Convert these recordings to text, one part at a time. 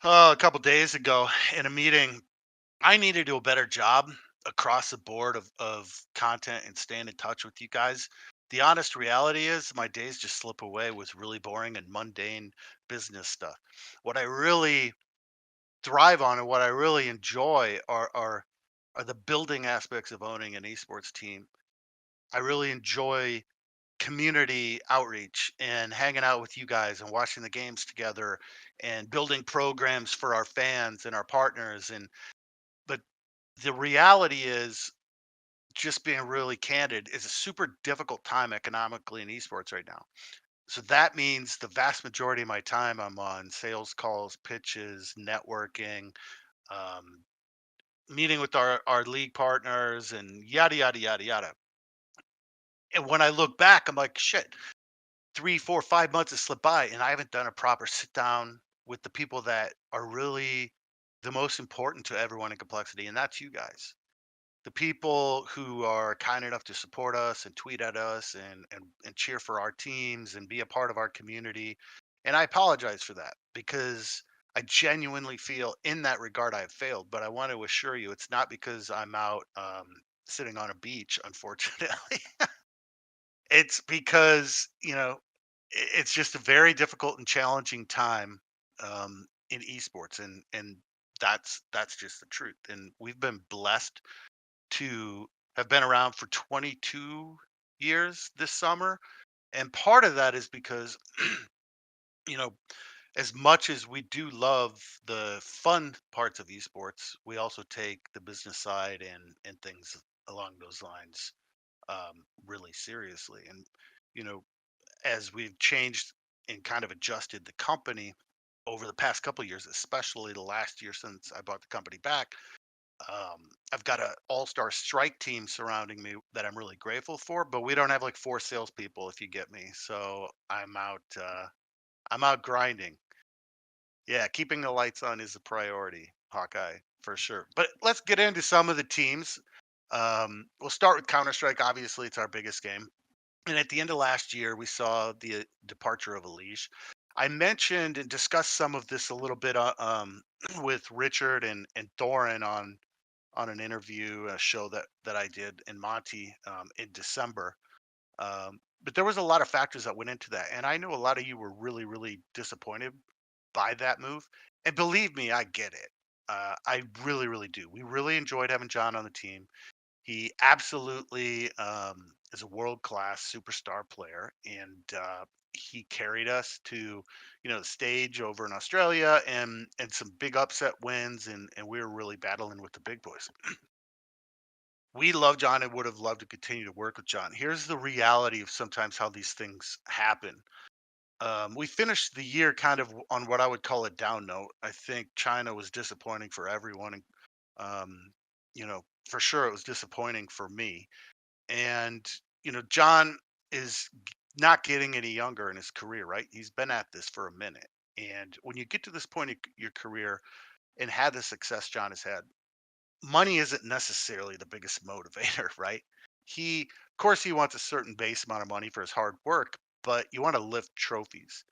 A couple days ago in a meeting, I need to do a better job across the board of content and staying in touch with you guys. The honest reality is my days just slip away with really boring and mundane business stuff. What I really thrive on and what I really enjoy are the building aspects of owning an esports team. I really enjoy community outreach and hanging out with you guys and watching the games together and building programs for our fans and our partners. And but the reality is, just being really candid, is a super difficult time economically in esports right now. So that means the vast majority of my time I'm on sales calls, pitches, networking, um, meeting with our league partners, and yada yada yada yada. And when I look back, I'm like, shit, 3, 4, 5 months have slipped by, and I haven't done a proper sit down with the people that are really the most important to everyone in complexity, and that's you guys. The people who are kind enough to support us and tweet at us and cheer for our teams and be a part of our community. And I apologize for that because I genuinely feel in that regard I have failed. But I want to assure you, it's not because I'm out sitting on a beach, unfortunately. It's because, it's just a very difficult and challenging time in esports, and that's just the truth. And we've been blessed to have been around for 22 years this summer, and part of that is because you know as much as we do love the fun parts of esports, we also take the business side and things along those lines really seriously. And you know as we've changed and kind of adjusted the company over the past couple of years, especially the last year since I bought the company back, I've got an all-star strike team surrounding me that I'm really grateful for. But we don't have like four salespeople, if you get me. So I'm out. I'm out grinding. Yeah, keeping the lights on is a priority, Hawkeye, for sure. But let's get into some of the teams. We'll start with Counter Strike. Obviously, it's our biggest game. And at the end of last year, we saw the departure of Elish. I mentioned and discussed some of this a little bit with Richard and Thorin on an interview show that I did in Monty in December. But there was a lot of factors that went into that, and I know a lot of you were really, really disappointed by that move. And believe me, I get it. I really, really do. We really enjoyed having John on the team. He absolutely is a world class superstar player, and he carried us to, the stage over in Australia and some big upset wins, and we were really battling with the big boys. We love John and would have loved to continue to work with John. Here's the reality of sometimes how these things happen. We finished the year kind of on what I would call a down note. I think China was disappointing for everyone. And, for sure it was disappointing for me. And, John is not getting any younger in his career, right? He's been at this for a minute. And when you get to this point in your career and had the success John has had, money isn't necessarily the biggest motivator, right? Of course, he wants a certain base amount of money for his hard work, but you want to lift trophies.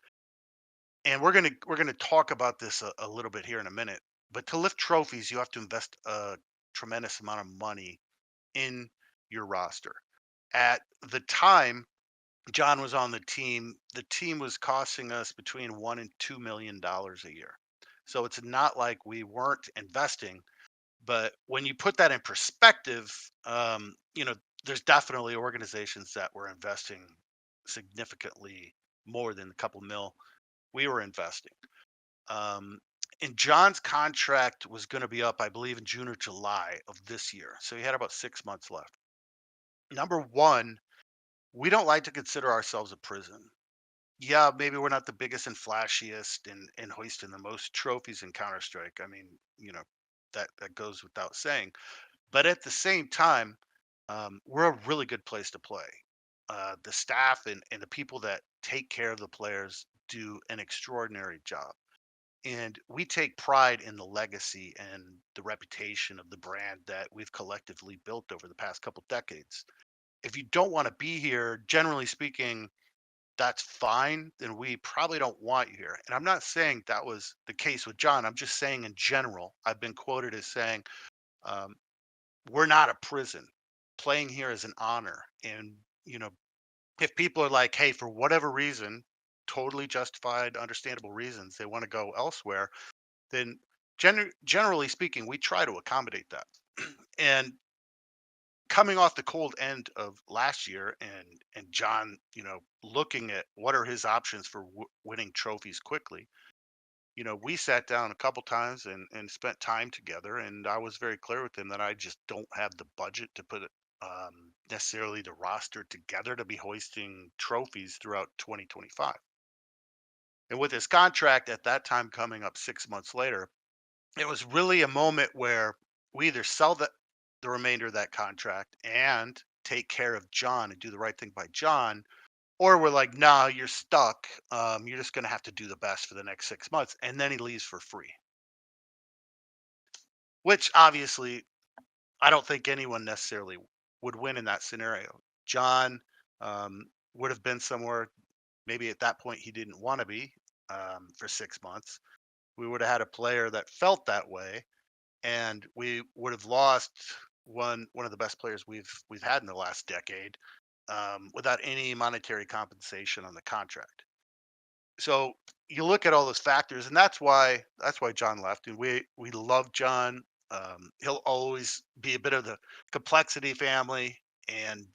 And we're gonna talk about this a little bit here in a minute. But to lift trophies, you have to invest a tremendous amount of money in your roster. At the time John was on the team was costing us between $1 and $2 million a year. So it's not like we weren't investing, but when you put that in perspective, there's definitely organizations that were investing significantly more than a couple mil we were investing. Um, and John's contract was going to be up, I believe, in June or July of this year. So he had about 6 months left. Number one, we don't like to consider ourselves a prison. Yeah, maybe we're not the biggest and flashiest and hoisting the most trophies in Counter Strike. I mean, that goes without saying. But at the same time, we're a really good place to play. The staff and the people that take care of the players do an extraordinary job. And we take pride in the legacy and the reputation of the brand that we've collectively built over the past couple decades. If you don't want to be here, generally speaking, that's fine, then we probably don't want you here. And I'm not saying that was the case with John. I'm just saying in general, I've been quoted as saying, um, we're not a prison. Playing here is an honor. And, you know, if people are like, hey, for whatever reason, totally justified, understandable reasons, they want to go elsewhere, then generally speaking, we try to accommodate that. And coming off the cold end of last year, and John, looking at what are his options for winning trophies quickly. We sat down a couple times and spent time together, and I was very clear with him that I just don't have the budget to put necessarily the roster together to be hoisting trophies throughout 2025. And with his contract at that time coming up 6 months later, it was really a moment where we either sell the remainder of that contract and take care of John and do the right thing by John, or we're like, "Nah, you're stuck. You're just gonna have to do the best for the next 6 months," and then he leaves for free. Which obviously, I don't think anyone necessarily would win in that scenario. John would have been somewhere maybe at that point he didn't want to be for 6 months. We would have had a player that felt that way, and we would have lost one of the best players we've had in the last decade, without any monetary compensation on the contract. So you look at all those factors, and that's why John left. And we love John. He'll always be a bit of the complexity family, and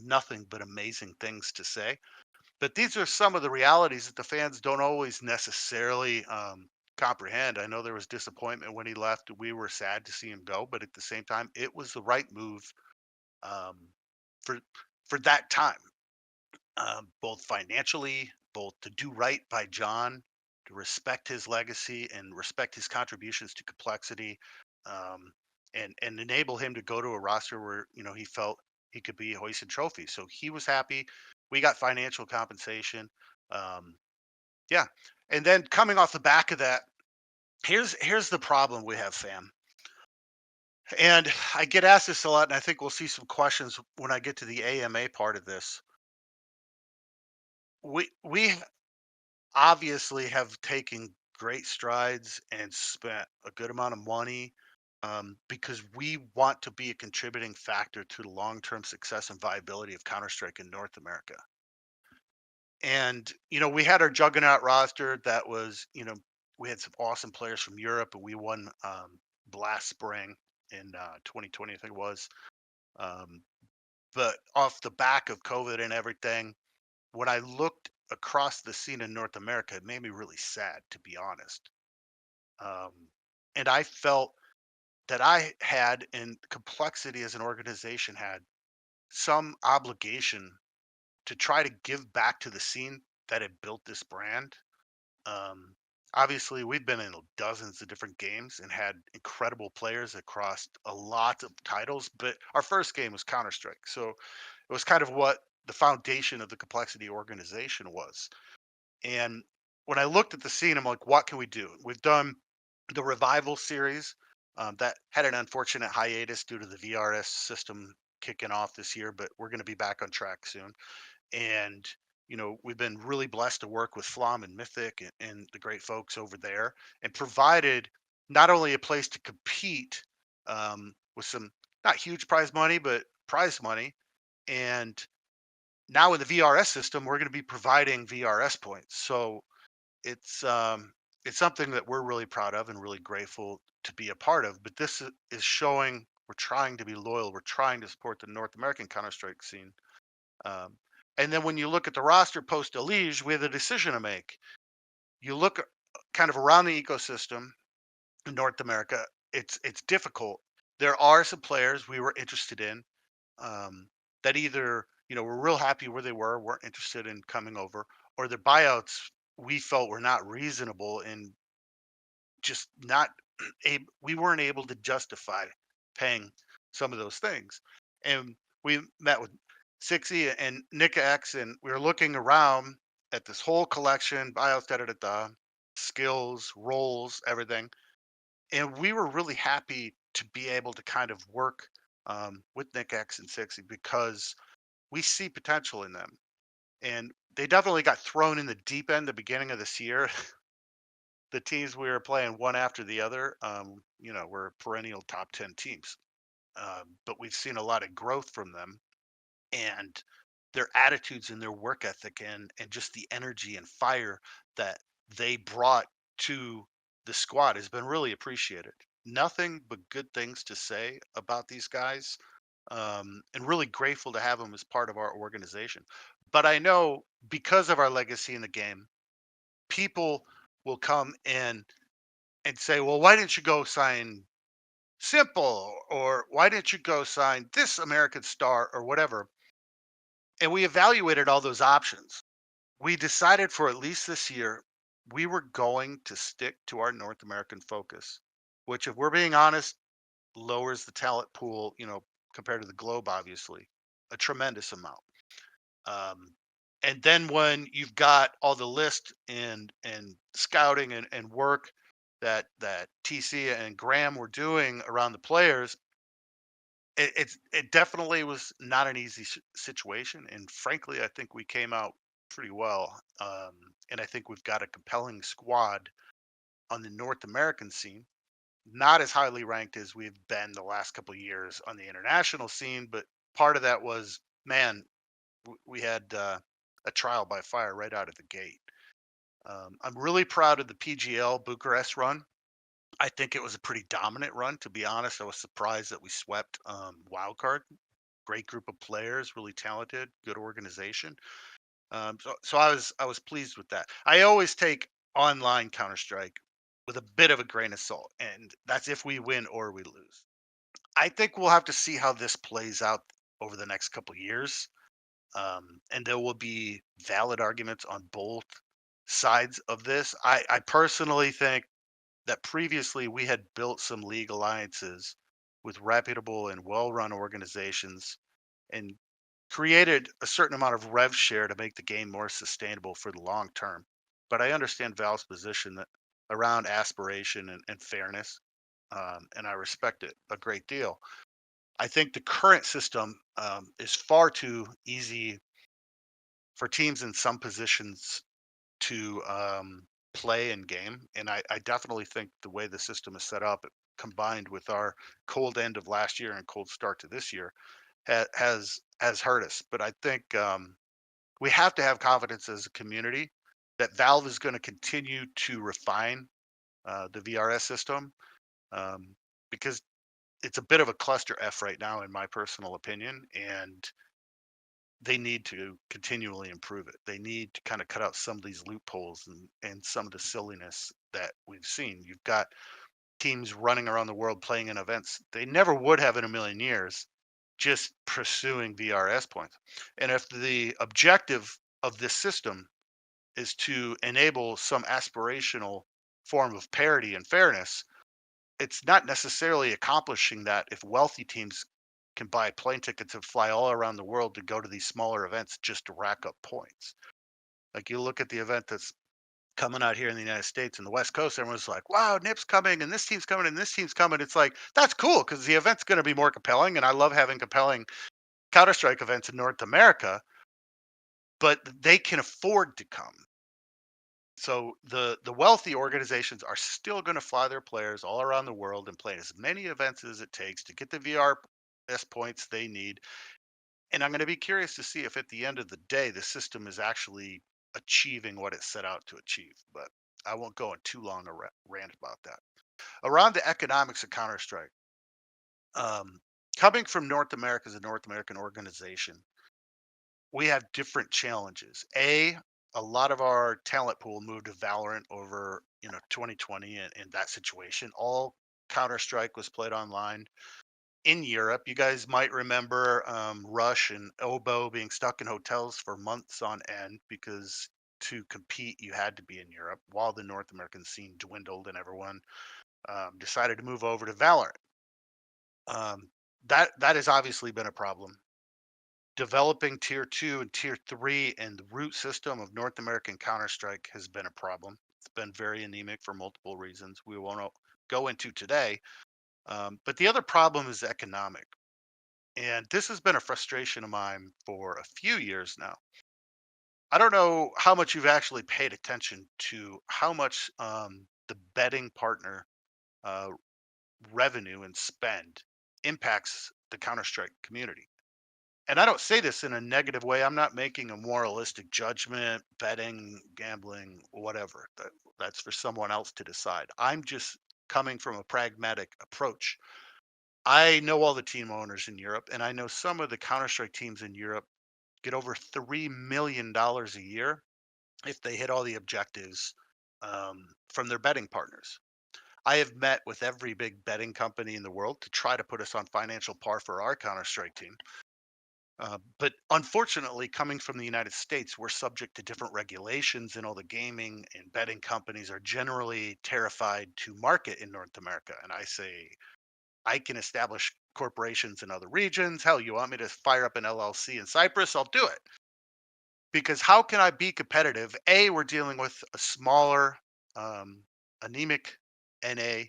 nothing but amazing things to say. But these are some of the realities that the fans don't always necessarily comprehend. I know there was disappointment when he left. We were sad to see him go, but at the same time, it was the right move, um, for that time, both financially, both to do right by John, to respect his legacy and respect his contributions to complexity, um, and enable him to go to a roster where he felt he could be hoisting trophies. So he was happy. We got financial compensation. Um, yeah, and then coming off the back of that, here's the problem we have, fam. And I get asked this a lot, and I think we'll see some questions when I get to the AMA part of this. We obviously have taken great strides and spent a good amount of money, because we want to be a contributing factor to the long-term success and viability of Counter-Strike in North America. And we had our juggernaut roster that was, we had some awesome players from Europe, and we won last spring in 2020, I think it was. Um, but off the back of COVID and everything, when I looked across the scene in North America, it made me really sad, to be honest. Um, and I felt that I had, and Complexity as an organization had, some obligation to try to give back to the scene that had built this brand. Um, Obviously, we've been in dozens of different games and had incredible players across a lot of titles, but our first game was Counter Strike. So it was kind of what the foundation of the Complexity organization was. And when I looked at the scene, I'm like, what can we do? We've done the Revival series, that had an unfortunate hiatus due to the VRS system kicking off this year, but we're going to be back on track soon. And we've been really blessed to work with Flom and Mythic, and the great folks over there, and provided not only a place to compete, with some not huge prize money, but prize money. And now in the VRS system, we're going to be providing VRS points. So it's um, it's something that we're really proud of and really grateful to be a part of. But this is showing we're trying to be loyal. We're trying to support the North American Counter Strike scene. Um, and then when you look at the roster post Elige, we have a decision to make. You look kind of around the ecosystem in North America. It's difficult. There are some players we were interested in, that either were real happy where they were, weren't interested in coming over, or their buyouts we felt were not reasonable, and just not we weren't able to justify paying some of those things. And we met with Sixy and Nika X, and we were looking around at this whole collection, buyouts, da da da da, skills, roles, everything. And we were really happy to be able to kind of work, with Nick X and Sixy, because we see potential in them. And they definitely got thrown in the deep end the beginning of this year. The teams we were playing one after the other, were perennial top 10 teams. But we've seen a lot of growth from them, and their attitudes and their work ethic and just the energy and fire that they brought to the squad has been really appreciated. Nothing but good things to say about these guys, and really grateful to have them as part of our organization. But I know because of our legacy in the game, people will come in and say, "Well, why didn't you go sign Simple, or why didn't you go sign this American star or whatever?" And we evaluated all those options. We decided for at least this year, we were going to stick to our North American focus, which, if we're being honest, lowers the talent pool, compared to the globe, obviously, a tremendous amount. Um, and then when you've got all the list and scouting and work that TC and Graham were doing around the players, it definitely was not an easy situation, and frankly, I think we came out pretty well. And I think we've got a compelling squad on the North American scene, not as highly ranked as we've been the last couple of years on the international scene, but part of that was, man, we had a trial by fire right out of the gate. I'm really proud of the PGL Bucharest run. I think it was a pretty dominant run, to be honest. I was surprised that we swept wild card. Great group of players, really talented, good organization. So I was pleased with that. I always take online Counter Strike with a bit of a grain of salt, and that's if we win or we lose. I think we'll have to see how this plays out over the next couple years, and there will be valid arguments on both sides of this. I personally think that previously we had built some league alliances with reputable and well-run organizations and created a certain amount of rev share to make the game more sustainable for the long term. But I understand Val's position that around aspiration and fairness, and I respect it a great deal. I think the current system is far too easy for teams in some positions to play in game. And I definitely think the way the system is set up, combined with our cold end of last year and cold start to this year, has hurt us. But I think we have to have confidence as a community that Valve is going to continue to refine the VRS system, um, because it's a bit of a cluster F right now, in my personal opinion, and they need to continually improve it. They need to kind of cut out some of these loopholes and some of the silliness that we've seen. You've got teams running around the world playing in events they never would have in a million years, just pursuing VRS points. And if the objective of this system is to enable some aspirational form of parity and fairness, it's not necessarily accomplishing that if wealthy teams can buy plane tickets and fly all around the world to go to these smaller events just to rack up points. Like, you look at the event that's coming out here in the United States and the West Coast, everyone's like, wow, NIP's coming and this team's coming and this team's coming. It's like, that's cool because the event's going to be more compelling. And I love having compelling Counter Strike events in North America, but they can afford to come. So the wealthy organizations are still going to fly their players all around the world and play as many events as it takes to get the VRS points they need. And I'm going to be curious to see if at the end of the day the system is actually achieving what it set out to achieve. But I won't go in too long a rant about that. Around the economics of Counter Strike, um, coming from North America as a North American organization, we have different challenges. A lot of our talent pool moved to Valorant over 2020, and that situation. All Counter Strike was played online in Europe. You guys might remember Rush and Oboe being stuck in hotels for months on end because to compete you had to be in Europe, while the North American scene dwindled and everyone decided to move over to Valorant. That has obviously been a problem. Developing tier two and tier three and the root system of North American Counter Strike has been a problem. It's been very anemic for multiple reasons we won't go into today. But the other problem is economic. And this has been a frustration of mine for a few years now. I don't know how much you've actually paid attention to how much the betting partner uh, revenue and spend impacts the Counter Strike community. And I don't say this in a negative way. I'm not making a moralistic judgment, betting, gambling, whatever. That's for someone else to decide. I'm just coming from a pragmatic approach. I know all the team owners in Europe, and I know some of the Counter Strike teams in Europe get over $3 million a year if they hit all the objectives from their betting partners. I have met with every big betting company in the world to try to put us on financial par for our Counter Strike team. But unfortunately, coming from the United States, we're subject to different regulations, and all the gaming and betting companies are generally terrified to market in North America. And I say, I can establish corporations in other regions. Hell, you want me to fire up an LLC in Cyprus? I'll do it. Because how can I be competitive? A, we're dealing with a smaller, anemic NA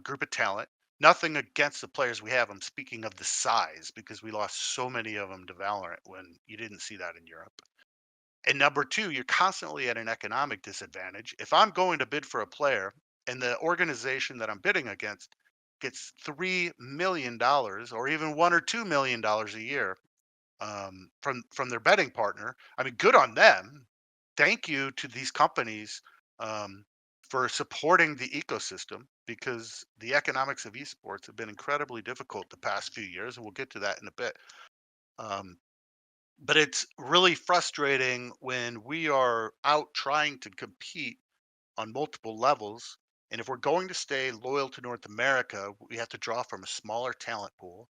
group of talent. Nothing against the players we have. I'm speaking of the size because we lost so many of them to Valorant when you didn't see that in Europe. And number two, you're constantly at an economic disadvantage. If I'm going to bid for a player and the organization that I'm bidding against gets $3 million or even $1 or $2 million a year from their betting partner. I mean, good on them. Thank you to these companies um, for supporting the ecosystem because the economics of esports have been incredibly difficult the past few years, and we'll get to that in a bit. Um, but it's really frustrating when we are out trying to compete on multiple levels. And if we're going to stay loyal to North America, we have to draw from a smaller talent pool,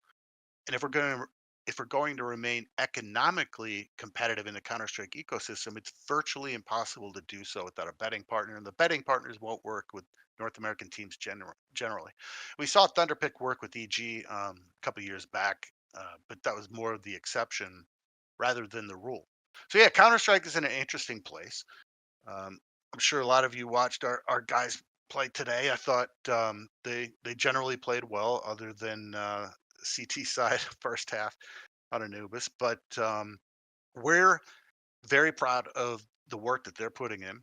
and if we're going to remain economically competitive in the Counter-Strike ecosystem, it's virtually impossible to do so without a betting partner, and the betting partners won't work with North American teams generally. We saw Thunderpick work with EG a couple years back, but that was more of the exception rather than the rule. So yeah, Counter-Strike is in an interesting place. Um, I'm sure a lot of you watched our guys play today. I thought they generally played well, other than CT side first half on Anubis. But we're very proud of the work that they're putting in.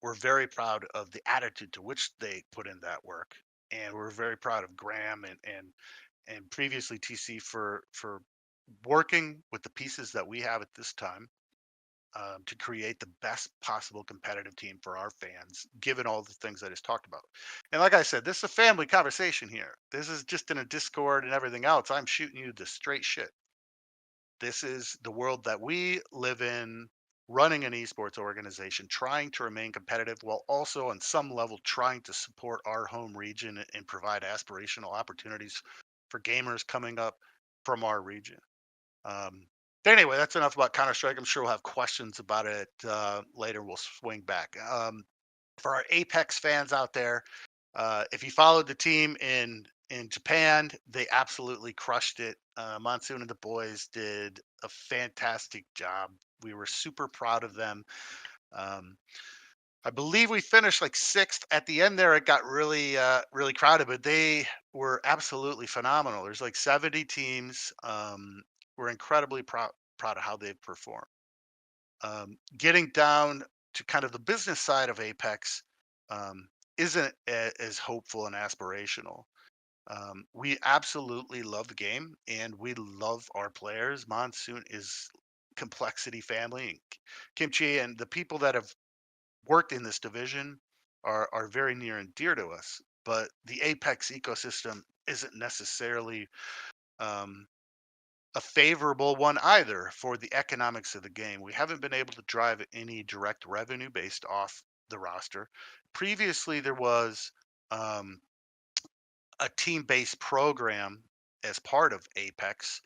We're very proud of the attitude to which they put in that work, and we're very proud of Graham and previously TC for working with the pieces that we have at this time to create the best possible competitive team for our fans, given all the things I just talked about. And like I said, this is a family conversation here. This is just in a Discord and everything else. I'm shooting you the straight shit. This is the world that we live in, running an esports organization, trying to remain competitive while also on some level trying to support our home region and provide aspirational opportunities for gamers coming up from our region. Um, but anyway, that's enough about Counter Strike. I'm sure we'll have questions about it later. We'll swing back. For our Apex fans out there, if you followed the team in Japan, they absolutely crushed it. Monsoon and the boys did a fantastic job. We were super proud of them. Um, I believe we finished like sixth at the end there. It got really crowded, but they were absolutely phenomenal. There's like 70 teams. We're incredibly proud of how they've performed. Getting down to kind of the business side of Apex isn't as hopeful and aspirational. We absolutely love the game and we love our players. Monsoon is complexity family, and Kimchi and the people that have worked in this division are very near and dear to us. But the Apex ecosystem isn't necessarily um, a favorable one either for the economics of the game. We haven't been able to drive any direct revenue based off the roster. Previously, there was um, a team-based program as part of Apex,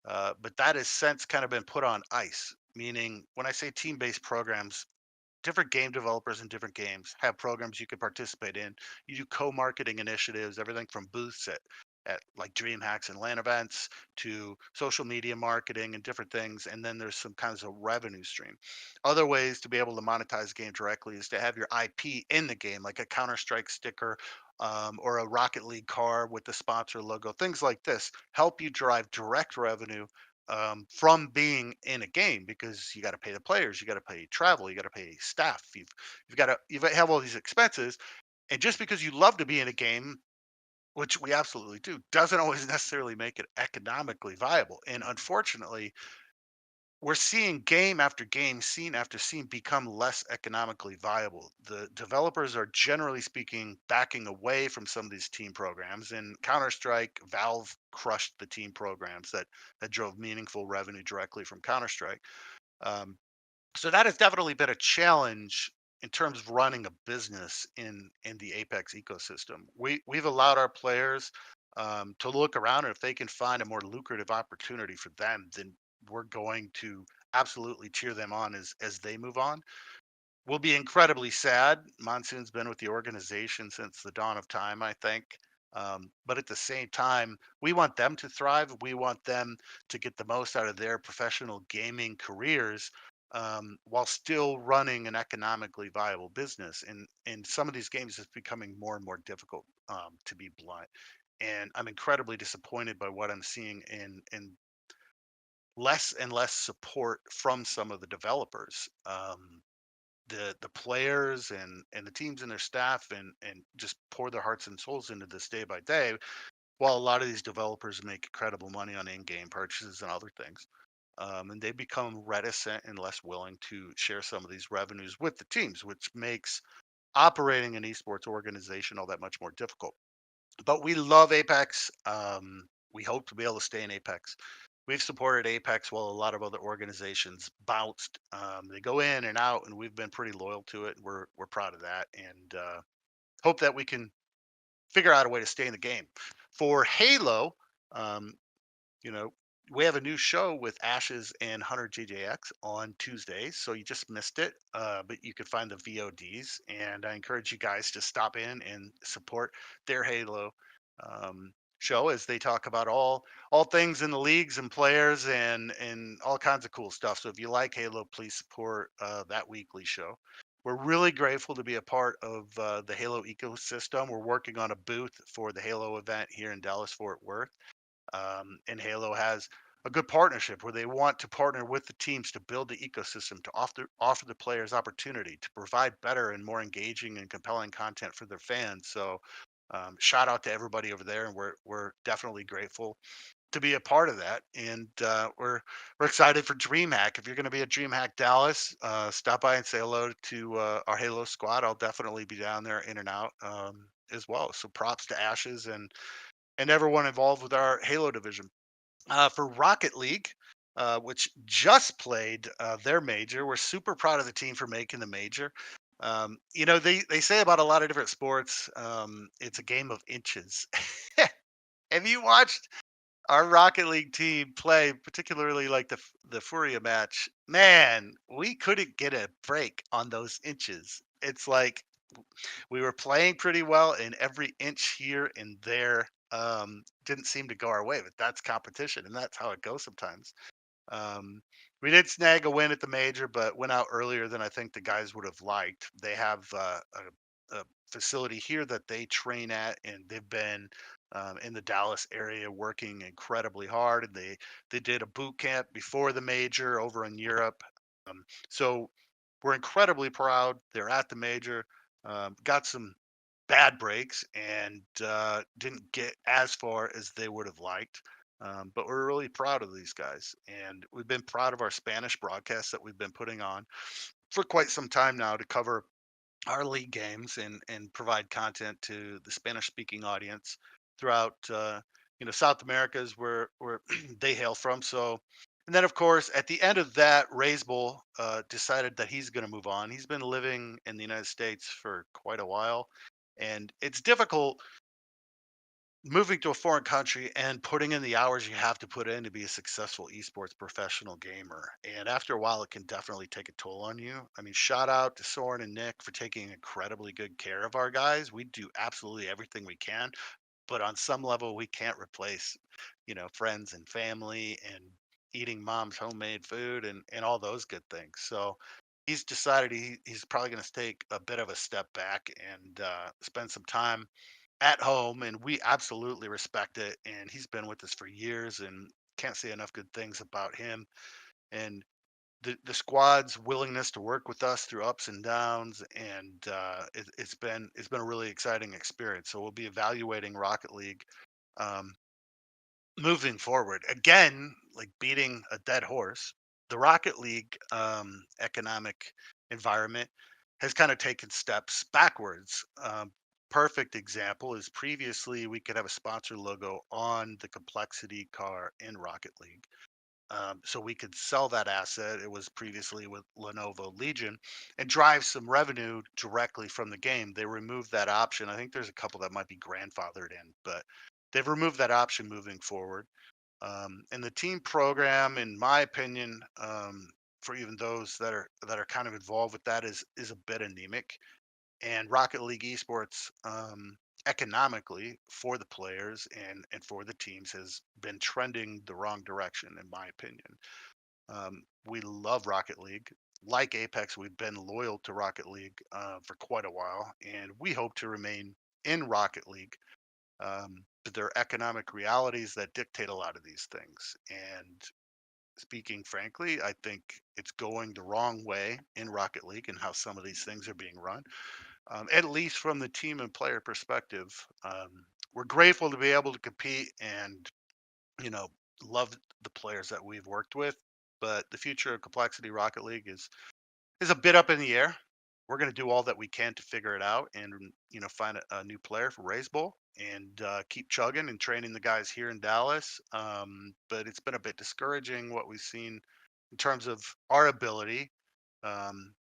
but that has since kind of been put on ice. Meaning, when I say team-based programs, different game developers in different games have programs you can participate in. You do co-marketing initiatives, everything from booths at like DreamHacks and LAN events to social media marketing and different things. And then there's some kinds of revenue stream. Other ways to be able to monetize the game directly is to have your IP in the game, like a Counter-Strike sticker or a Rocket League car with the sponsor logo. Things like this help you drive direct revenue from being in a game because you got to pay the players, you got to pay travel, you got to pay staff, you've got to you have all these expenses, and just because you love to be in a game, which we absolutely do, doesn't always necessarily make it economically viable. And unfortunately, we're seeing game after game, scene after scene become less economically viable. The developers are generally speaking backing away from some of these team programs. In Counter Strike, Valve crushed the team programs that drove meaningful revenue directly from Counter Strike. Um, so that has definitely been a challenge in terms of running a business in the Apex ecosystem. We've allowed our players to look around, and if they can find a more lucrative opportunity for them, then we're going to absolutely cheer them on as they move on. We'll be incredibly sad. Monsoon's been with the organization since the dawn of time, I think. But at the same time, we want them to thrive. We want them to get the most out of their professional gaming careers while still running an economically viable business. And some of these games is becoming more and more difficult, to be blunt. And I'm incredibly disappointed by what I'm seeing in less and less support from some of the developers. The players and the teams and their staff and just pour their hearts and souls into this day by day, while a lot of these developers make incredible money on in-game purchases and other things. And they become reticent and less willing to share some of these revenues with the teams, which makes operating an esports organization all that much more difficult. But we love Apex. We hope to be able to stay in Apex. We've supported Apex while a lot of other organizations bounced. They go in and out, and we've been pretty loyal to it. We're proud of that, and hope that we can figure out a way to stay in the game. For Halo, um, you know, we have a new show with Ashes and Hunter JJX on Tuesdays, so you just missed it. But you can find the VODs, and I encourage you guys to stop in and support their Halo show as they talk about all things in the leagues and players and all kinds of cool stuff. So if you like Halo, please support that weekly show. We're really grateful to be a part of the Halo ecosystem. We're working on a booth for the Halo event here in Dallas Fort Worth, and Halo has a good partnership where they want to partner with the teams to build the ecosystem to offer the players opportunity to provide better and more engaging and compelling content for their fans. So, shout out to everybody over there, and we're definitely grateful to be a part of that. And we're excited for DreamHack. If you're going to be at DreamHack Dallas, stop by and say hello to our Halo squad. I'll definitely be down there in and out as well. So props to Ashes and everyone involved with our Halo division. For Rocket League, which just played their major, we're super proud of the team for making the major. They say about a lot of different sports, it's a game of inches. Have you watched our Rocket League team play, particularly like the Furia match? Man, we couldn't get a break on those inches. It's like we were playing pretty well, and every inch here and there didn't seem to go our way. But that's competition, and that's how it goes sometimes. Um, we did snag a win at the major, but went out earlier than I think the guys would have liked. They have a facility here that they train at, and they've been in the Dallas area working incredibly hard. And they did a boot camp before the major over in Europe. So we're incredibly proud. They're at the major. Got some bad breaks and didn't get as far as they would have liked. But we're really proud of these guys, and we've been proud of our Spanish broadcasts that we've been putting on for quite some time now to cover our league games and provide content to the Spanish speaking audience throughout South America is where they hail from. So, and then of course at the end of that, Ray's Bowl decided that he's going to move on. He's been living in the United States for quite a while, and it's difficult moving to a foreign country and putting in the hours you have to put in to be a successful esports professional gamer. And after a while, it can definitely take a toll on you. I mean, shout out to Soren and Nick for taking incredibly good care of our guys. We do absolutely everything we can, but on some level, we can't replace, friends and family and eating mom's homemade food and all those good things. So he's decided he's probably going to take a bit of a step back and spend some time at home, and we absolutely respect it. And he's been with us for years and can't say enough good things about him and the squad's willingness to work with us through ups and downs, and it's been a really exciting experience. So we'll be evaluating Rocket League um, moving forward. Again, like beating a dead horse, the Rocket League economic environment has kind of taken steps backwards. Perfect example is previously we could have a sponsor logo on the complexity car in Rocket League. So we could sell that asset. It was previously with Lenovo Legion and drive some revenue directly from the game. They removed that option. I think there's a couple that might be grandfathered in, but they've removed that option moving forward. And the team program, in my opinion, for even those that are kind of involved with that, is a bit anemic. And Rocket League esports, economically for the players and for the teams has been trending the wrong direction, in my opinion. We love Rocket League. Like Apex, we've been loyal to Rocket League for quite a while, and we hope to remain in Rocket League. But there are economic realities that dictate a lot of these things. And speaking frankly, I think it's going the wrong way in Rocket League and how some of these things are being run, at least from the team and player perspective. We're grateful to be able to compete and, you know, love the players that we've worked with. But the future of Complexity Rocket League is a bit up in the air. We're going to do all that we can to figure it out and find a new player for Raise Bowl and keep chugging and training the guys here in Dallas. But it's been a bit discouraging what we've seen in terms of our ability um,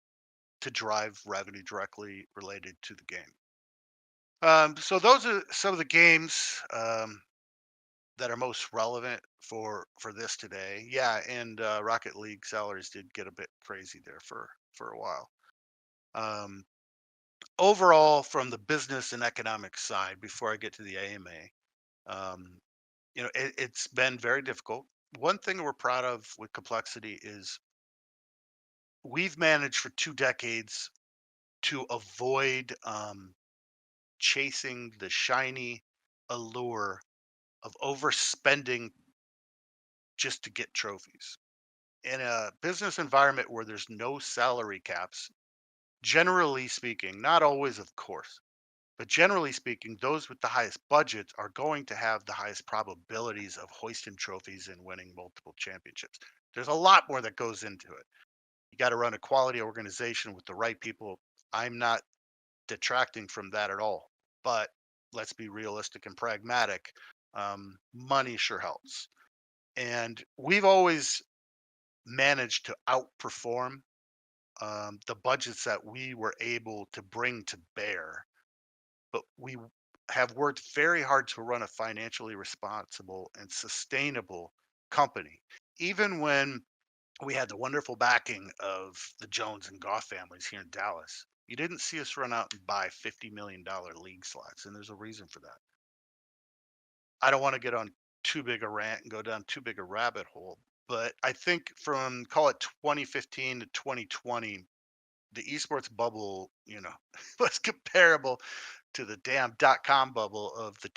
to drive revenue directly related to the game. So those are some of the games that are most relevant for this today. Yeah, and Rocket League salaries did get a bit crazy there for a while. Um, Overall, from the business and economic side, before I get to the AMA, it's been very difficult. One thing we're proud of with Complexity is we've managed for 2 decades to avoid chasing the shiny allure of overspending just to get trophies. In a business environment where there's no salary caps, generally speaking, not always, of course, but generally speaking, those with the highest budgets are going to have the highest probabilities of hoisting trophies and winning multiple championships. There's a lot more that goes into it. You got to run a quality organization with the right people. I'm not detracting from that at all, but let's be realistic and pragmatic. Money sure helps. And we've always managed to outperform the budgets that we were able to bring to bear. But we have worked very hard to run a financially responsible and sustainable company, even when we had the wonderful backing of the Jones and Goff families here in Dallas. You didn't see us run out and buy $50 million league slots, and there's a reason for that. I don't want to get on too big a rant and go down too big a rabbit hole, but I think from call it 2015 to 2020, the esports bubble, was comparable to the damn dot-com bubble of the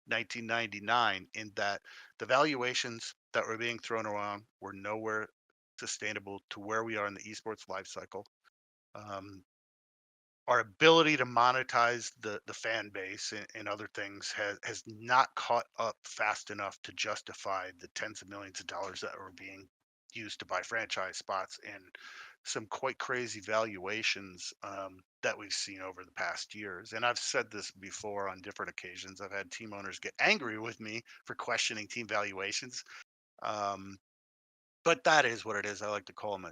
1999, in that the valuations that were being thrown around were nowhere sustainable to where we are in the esports life cycle. Um, our ability to monetize the fan base and other things has not caught up fast enough to justify the tens of millions of dollars that were being used to buy franchise spots and some quite crazy valuations that we've seen over the past years. And I've said this before on different occasions. I've had team owners get angry with me for questioning team valuations. Um, but that is what it is. I like to call them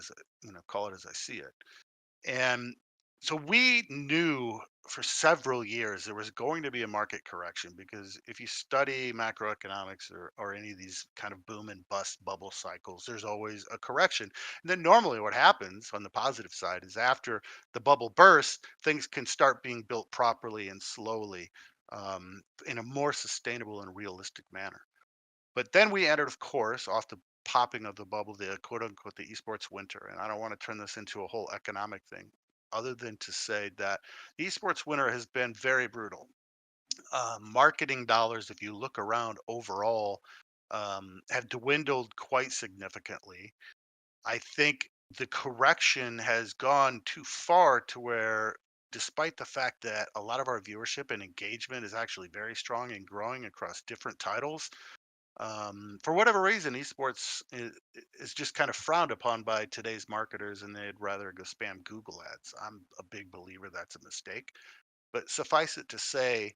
call it as I see it. And so we knew for several years there was going to be a market correction, because if you study macroeconomics or any of these kind of boom and bust bubble cycles, there's always a correction. And then normally what happens on the positive side is after the bubble bursts, things can start being built properly and slowly, in a more sustainable and realistic manner. But then we entered, of course, off the popping of the bubble, the quote unquote the esports winter. And I don't want to turn this into a whole economic thing, other than to say that the esports winter has been very brutal. Marketing dollars, if you look around overall, have dwindled quite significantly. I think the correction has gone too far to where, despite the fact that a lot of our viewership and engagement is actually very strong and growing across different titles, for whatever reason, esports is just kind of frowned upon by today's marketers, and they'd rather go spam Google ads. I'm a big believer that's a mistake. But suffice it to say,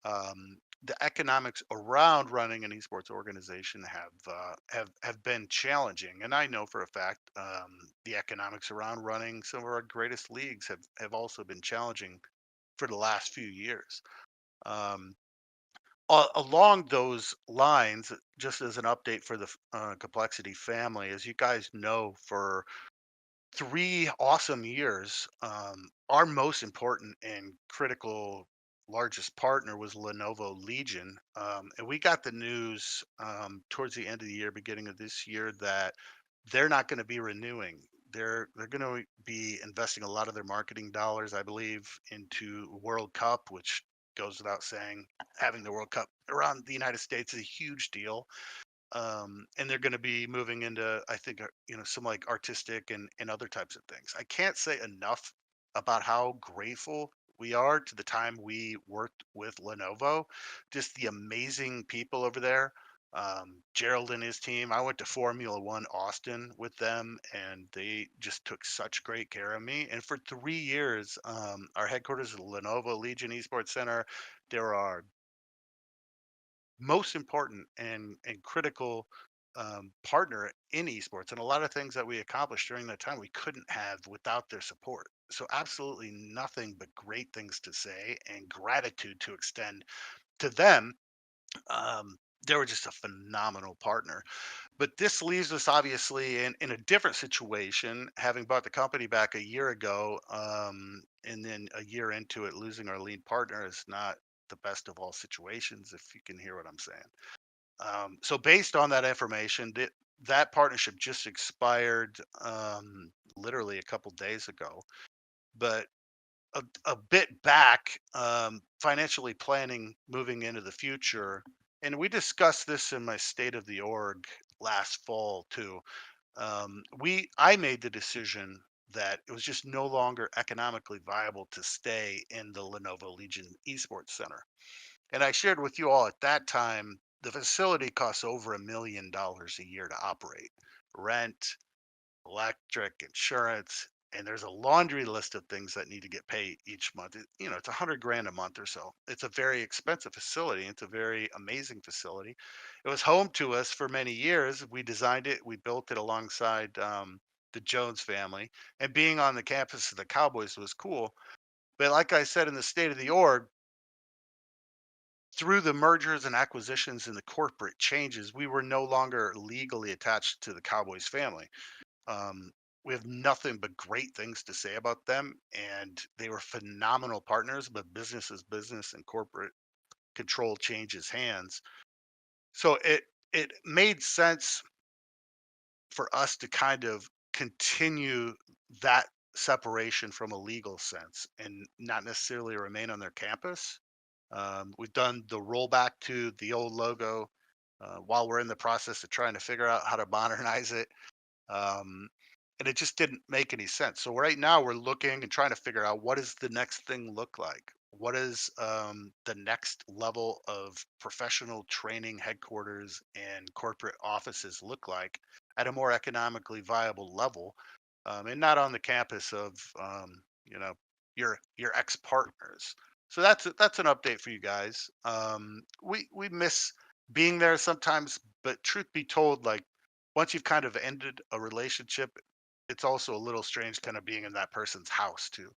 the economics around running an esports organization have been challenging, and I know for a fact the economics around running some of our greatest leagues have also been challenging for the last few years. Um, Along those lines, just as an update for the complexity family, as you guys know, for 3 awesome years. Our most important and critical largest partner was Lenovo Legion. And we got the news towards the end of the year, beginning of this year, that they're not going to be renewing. They're going to be investing a lot of their marketing dollars, I believe, into World Cup, which goes without saying, having the World Cup around the United States is a huge deal. And they're going to be moving into, I think, some like artistic and other types of things. I can't say enough about how grateful we are to the time we worked with Lenovo. Just the amazing people over there. Gerald and his team. I went to Formula One Austin with them, and they just took such great care of me. And for 3 years, our headquarters is Lenovo Legion Esports Center. There are most important and critical partner in esports, and a lot of things that we accomplished during that time we couldn't have without their support. So absolutely nothing but great things to say and gratitude to extend to them. um, they were just a phenomenal partner. But this leaves us obviously in a different situation, having bought the company back a year ago, and then a year into it losing our lead partner is not the best of all situations, if you can hear what I'm saying. So based on that information, that partnership just expired literally a couple days ago. But a bit back, financially planning moving into the future, and we discussed this in my state of the org last fall too. I made the decision that it was just no longer economically viable to stay in the Lenovo Legion Esports Center. And I shared with you all at that time, the facility costs over $1 million a year to operate. Rent, electric, insurance, and there's a laundry list of things that need to get paid each month. It's 100 grand a month or so. It's a very expensive facility. It's a very amazing facility. It was home to us for many years. We designed it, we built it alongside the Jones family, and being on the campus of the Cowboys was cool. But like I said, in the state of the org, through the mergers and acquisitions and the corporate changes, we were no longer legally attached to the Cowboys family. Um, we have nothing but great things to say about them, and they were phenomenal partners. But business is business, and corporate control changes hands. So it made sense for us to kind of continue that separation from a legal sense and not necessarily remain on their campus. We've done the rollback to the old logo while we're in the process of trying to figure out how to modernize it. Um, and it just didn't make any sense. So right now we're looking and trying to figure out, what does the next thing look like? What does the next level of professional training headquarters and corporate offices look like at a more economically viable level, and not on the campus of you know your ex partners. So that's an update for you guys. We miss being there sometimes, but truth be told, like, once you've kind of ended a relationship, it's also a little strange kind of being in that person's house too.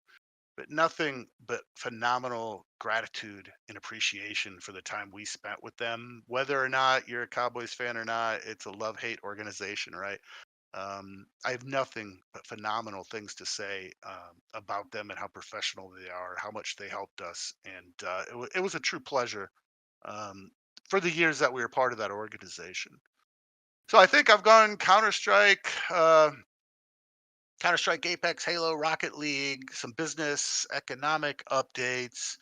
But nothing but phenomenal gratitude and appreciation for the time we spent with them. Whether or not you're a Cowboys fan or not, it's a love hate organization, right? I have nothing but phenomenal things to say about them and how professional they are, how much they helped us, and it was a true pleasure um, for the years that we were part of that organization. So I think I've gone Counter Strike, Apex, Halo, Rocket League, some business, economic updates.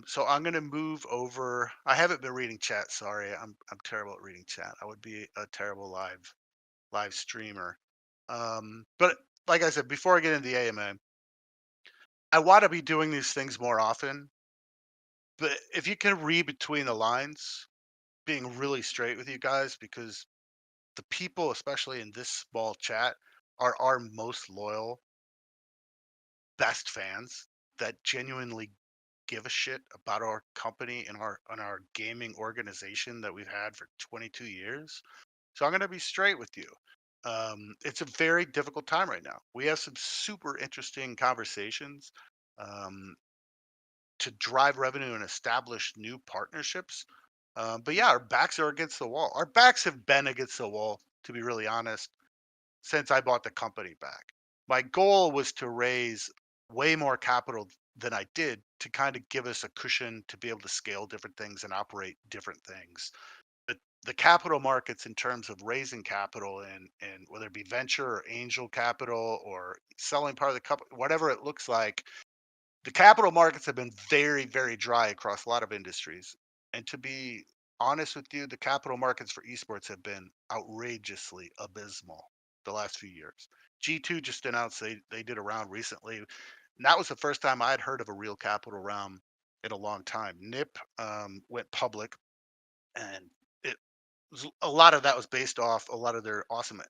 So I'm gonna move over. I haven't been reading chat. Sorry, I'm terrible at reading chat. I would be a terrible live streamer. But like I said, before I get into the AMA, I want to be doing these things more often. But if you can read between the lines, being really straight with you guys, because the people, especially in this small chat, are our most loyal, best fans that genuinely give a shit about our company and our gaming organization that we've had for 22 years. So I'm going to be straight with you. It's a very difficult time right now. We have some super interesting conversations um, to drive revenue and establish new partnerships. But yeah, our backs are against the wall. Our backs have been against the wall, to be really honest, since I bought the company back. My goal was to raise way more capital than I did to kind of give us a cushion to be able to scale different things and operate different things. But the capital markets in terms of raising capital and whether it be venture or angel capital or selling part of the company, whatever it looks like, the capital markets have been very, very dry across a lot of industries. And to be honest with you, the capital markets for esports have been outrageously abysmal the last few years. G2 just announced they did a round recently. And that was the first time I'd heard of a real capital round in a long time. NIP went public, and it a lot of that was based off a lot of their awesome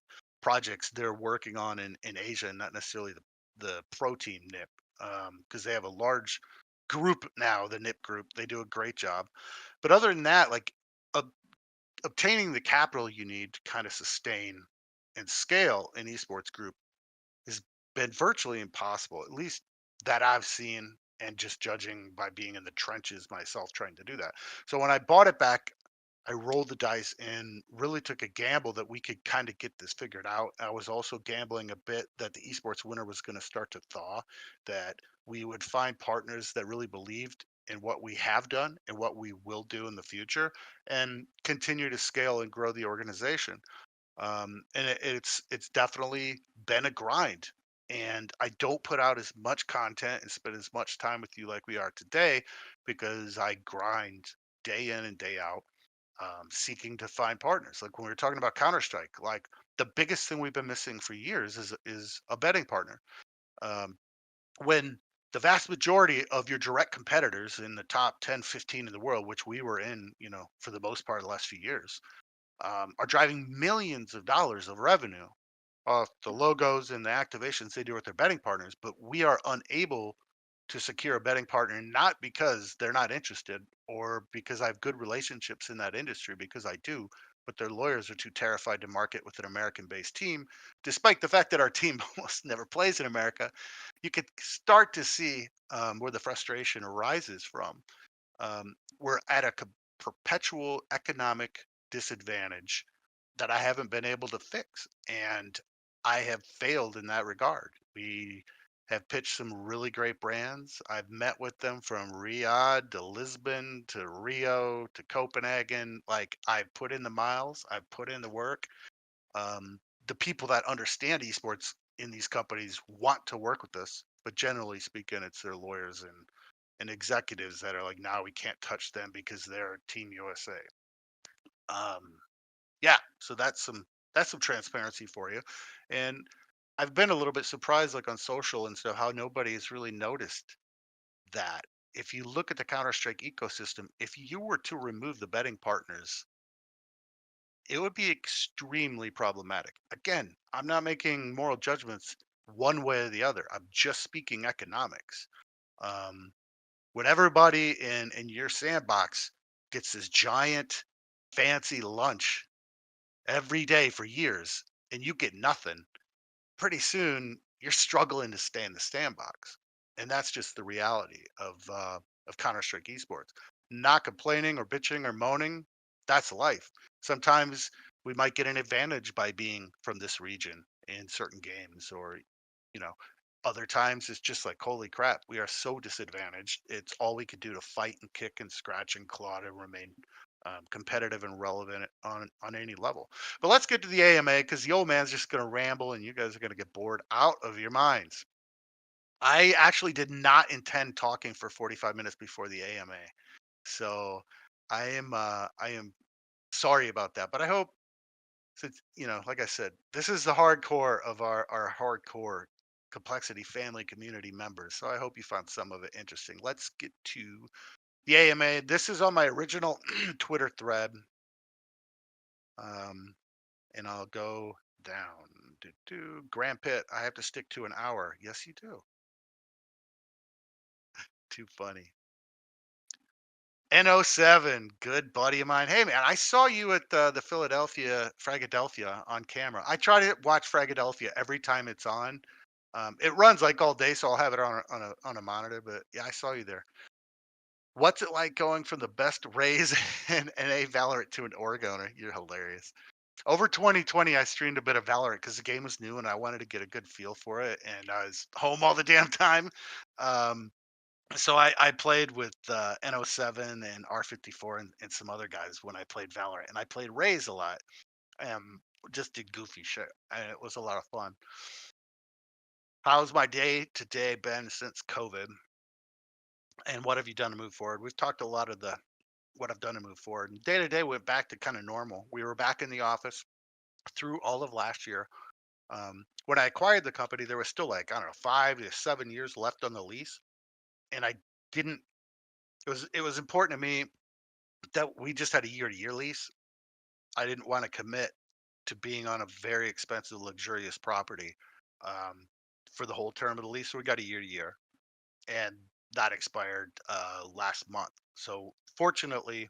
projects they're working on in Asia, and not necessarily the pro team NIP, because they have a large group now, the NIP group. They do a great job. But other than that, like ob- obtaining the capital you need to kind of sustain and scale an esports group has been virtually impossible, at least that I've seen. And just judging by being in the trenches myself trying to do that. So when I bought it back, I rolled the dice and really took a gamble that we could kind of get this figured out. I was also gambling a bit that the esports winter was going to start to thaw, that we would find partners that really believed in what we have done and what we will do in the future and continue to scale and grow the organization. And it's definitely been a grind. And I don't put out as much content and spend as much time with you like we are today because I grind day in and day out, seeking to find partners. Like when we were talking about Counter Strike, like the biggest thing we've been missing for years is a betting partner. Um, when the vast majority of your direct competitors in the top 10, 15 in the world, which we were in, for the most part of the last few years, are driving millions of dollars of revenue off the logos and the activations they do with their betting partners, but we are unable to secure a betting partner, not because they're not interested or because I have good relationships in that industry, because I do, but their lawyers are too terrified to market with an American based team, despite the fact that our team almost never plays in America. You could start to see where the frustration arises from. We're at a perpetual economic disadvantage that I haven't been able to fix. And I have failed in that regard. We have pitched some really great brands. I've met with them from Riyadh to Lisbon to Rio to Copenhagen. Like I've put in the miles, I've put in the work. The people that understand esports in these companies want to work with us, but generally speaking, it's their lawyers and executives that are like, "No, we can't touch them because they're Team USA." Yeah, so that's some transparency for you. And I've been a little bit surprised, like on social and stuff, how nobody has really noticed that. If you look at the Counter Strike ecosystem, if you were to remove the betting partners, it would be extremely problematic. Again, I'm not making moral judgments one way or the other. I'm just speaking economics. Um, when everybody in your sandbox gets this giant fancy lunch every day for years and you get nothing, pretty soon you're struggling to stay in the sandbox. And that's just the reality of Counter Strike esports. Not complaining or bitching or moaning, that's life. Sometimes we might get an advantage by being from this region in certain games, or you know, other times it's just like, holy crap, we are so disadvantaged. It's all we could do to fight and kick and scratch and claw to remain competitive and relevant on any level. But let's get to the AMA because the old man's just going to ramble and you guys are going to get bored out of your minds. I actually did not intend talking for 45 minutes before the AMA. So I am sorry about that. But I hope, since, like I said, this is the hardcore of our hardcore complexity family community members. So I hope you found some of it interesting. Let's get to the AMA. This is on my original Twitter thread. Um, and I'll go down. Grand Pit, I have to stick to an hour. Yes, you do. Too funny. NO7, good buddy of mine. Hey, man, I saw you at the Philadelphia Fragadelphia on camera. I try to watch Fragadelphia every time it's on. It runs like all day, so I'll have it on a monitor. But yeah, I saw you there. What's it like going from the best Rays and NA Valorant to an org owner? You're hilarious. Over 2020, I streamed a bit of Valorant because the game was new and I wanted to get a good feel for it. And I was home all the damn time. Um, so I played with NO7 and R54 and some other guys when I played Valorant. And I played Raze a lot. Um, just did goofy shit. And it was a lot of fun. How's my day today been since COVID? And what have you done to move forward? We've talked a lot of the what I've done to move forward. And day to day went back to kind of normal. We were back in the office through all of last year. When I acquired the company, there was still like, I don't know, 5 to 7 years left on the lease, and I didn't. It was important to me that we just had a year-to-year lease. I didn't want to commit to being on a very expensive, luxurious property um, for the whole term of the lease. So we got a year-to-year, and that expired last month. So fortunately,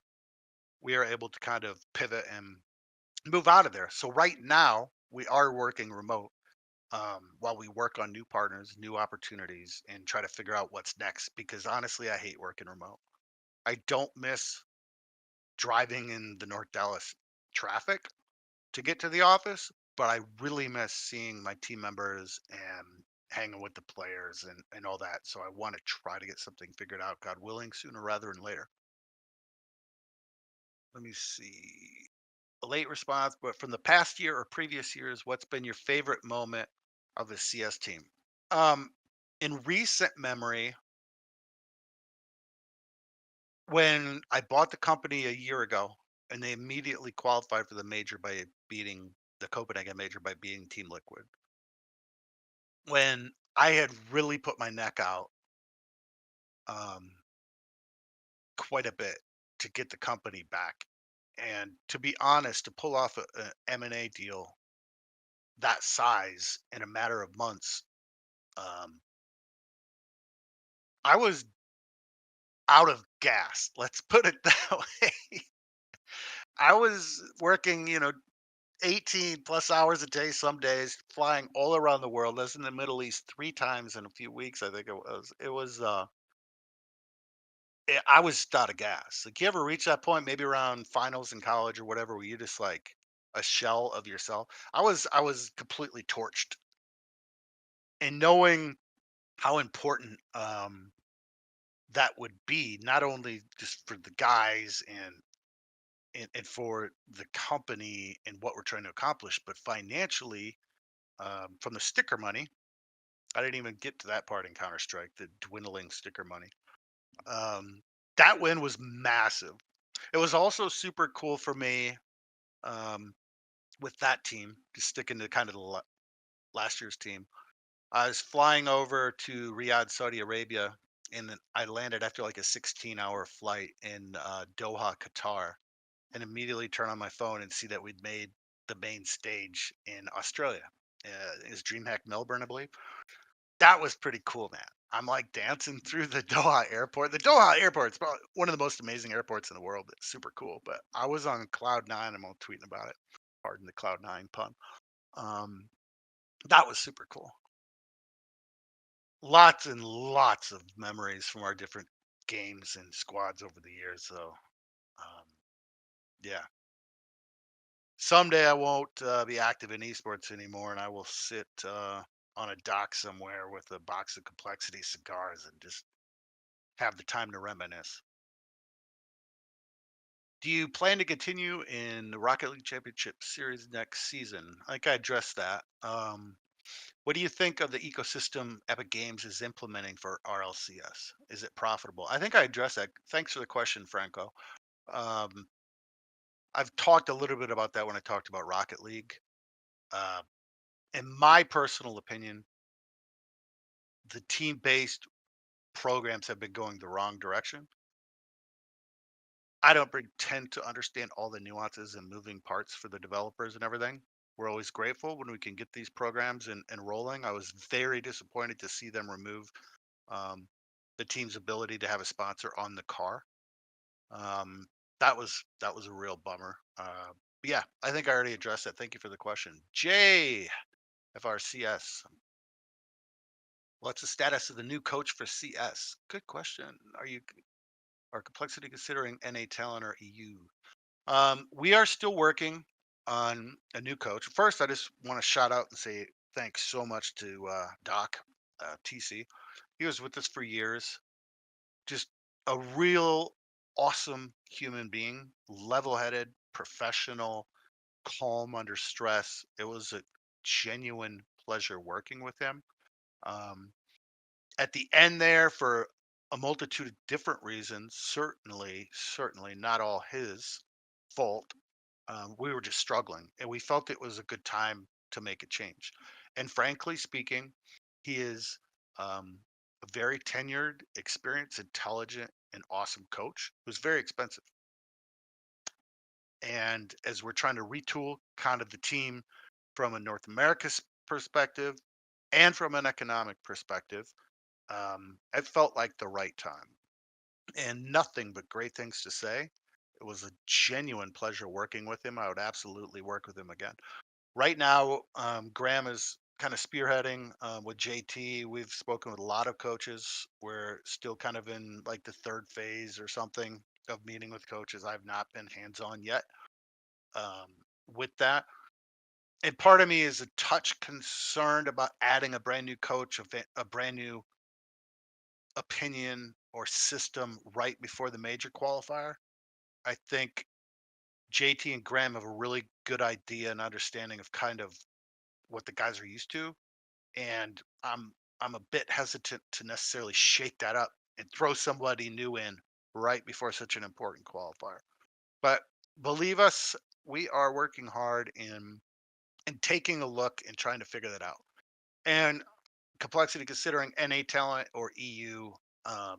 we are able to kind of pivot and move out of there. So right now, we are working remote while we work on new partners, new opportunities, and try to figure out what's next. Because honestly, I hate working remote. I don't miss driving in the North Dallas traffic to get to the office, but I really miss seeing my team members and hanging with the players and all that. So I want to try to get something figured out, God willing, sooner rather than later. Let me see. A late response, but from the past year or previous years, what's been your favorite moment of the CS team? Um, in recent memory, when I bought the company a year ago, and they immediately qualified for the major by beating the Copenhagen major by beating Team Liquid. When I had really put my neck out um, quite a bit to get the company back, and to be honest, to pull off a M&A deal that size in a matter of months, um, I was out of gas. Let's put it that way. I was working, 18 plus hours a day some days, flying all around the world. I was in the Middle East 3 times in a few weeks, I think it was. I was out of gas. Like, you ever reach that point, maybe around finals in college or whatever, where you're just like a shell of yourself? I was completely torched. And knowing how important, that would be, not only just for the guys and for the company and what we're trying to accomplish, but financially, from the sticker money. I didn't even get to that part in Counter Strike, the dwindling sticker money. Um, that win was massive. It was also super cool for me um, with that team, just sticking to kind of the last year's team. I was flying over to Riyadh, Saudi Arabia, and then I landed after like a 16-hour flight in Doha, Qatar, and immediately turn on my phone and see that we'd made the main stage in Australia. Is DreamHack Melbourne, I believe. That was pretty cool, man. I'm like dancing through the Doha airport. The Doha airport is probably one of the most amazing airports in the world. It's super cool. But I was on cloud nine. I'm all tweeting about it. Pardon the cloud nine pun. Um, that was super cool. Lots and lots of memories from our different games and squads over the years. So, um, yeah. Someday I won't be active in esports anymore, and I will sit on a dock somewhere with a box of complexity cigars and just have the time to reminisce. Do you plan to continue in the Rocket League Championship Series next season? I think I addressed that. What do you think of the ecosystem Epic Games is implementing for RLCS? Is it profitable? I think I addressed that. Thanks for the question, Franco. Um, I've talked a little bit about that when I talked about Rocket League. Uh, in my personal opinion, the team-based programs have been going the wrong direction. I don't pretend to understand all the nuances and moving parts for the developers and everything. We're always grateful when we can get these programs and rolling. I was very disappointed to see them remove um, the team's ability to have a sponsor on the car. Um, that was a real bummer. But yeah, I think I already addressed that. Thank you for the question, Jay FRCS. What's the status of the new coach for CS? Good question. Are Complexity considering NA talent or EU? We are still working on a new coach. First, I just want to shout out and say thanks so much to Doc TC. He was with us for years. Just a real awesome human being, level-headed, professional, calm under stress. It was a genuine pleasure working with him. Um, at the end there, for a multitude of different reasons, certainly not all his fault, we were just struggling, and we felt it was a good time to make a change. And frankly speaking, he is a very tenured, experienced, intelligent, and awesome coach who's very expensive. And as we're trying to retool kind of the team from a North America perspective and from an economic perspective, it felt like the right time. And nothing but great things to say. It was a genuine pleasure working with him. I would absolutely work with him again. Right now, Graham is kind of spearheading with JT. We've spoken with a lot of coaches. We're still kind of in like the third phase or something of meeting with coaches. I've not been hands on yet um, with that. And part of me is a touch concerned about adding a brand new coach, a brand new opinion or system right before the major qualifier. I think JT and Graham have a really good idea and understanding of kind of what the guys are used to, and I'm a bit hesitant to necessarily shake that up and throw somebody new in right before such an important qualifier. But believe us, we are working hard in taking a look and trying to figure that out. And complexity considering NA talent or EU, I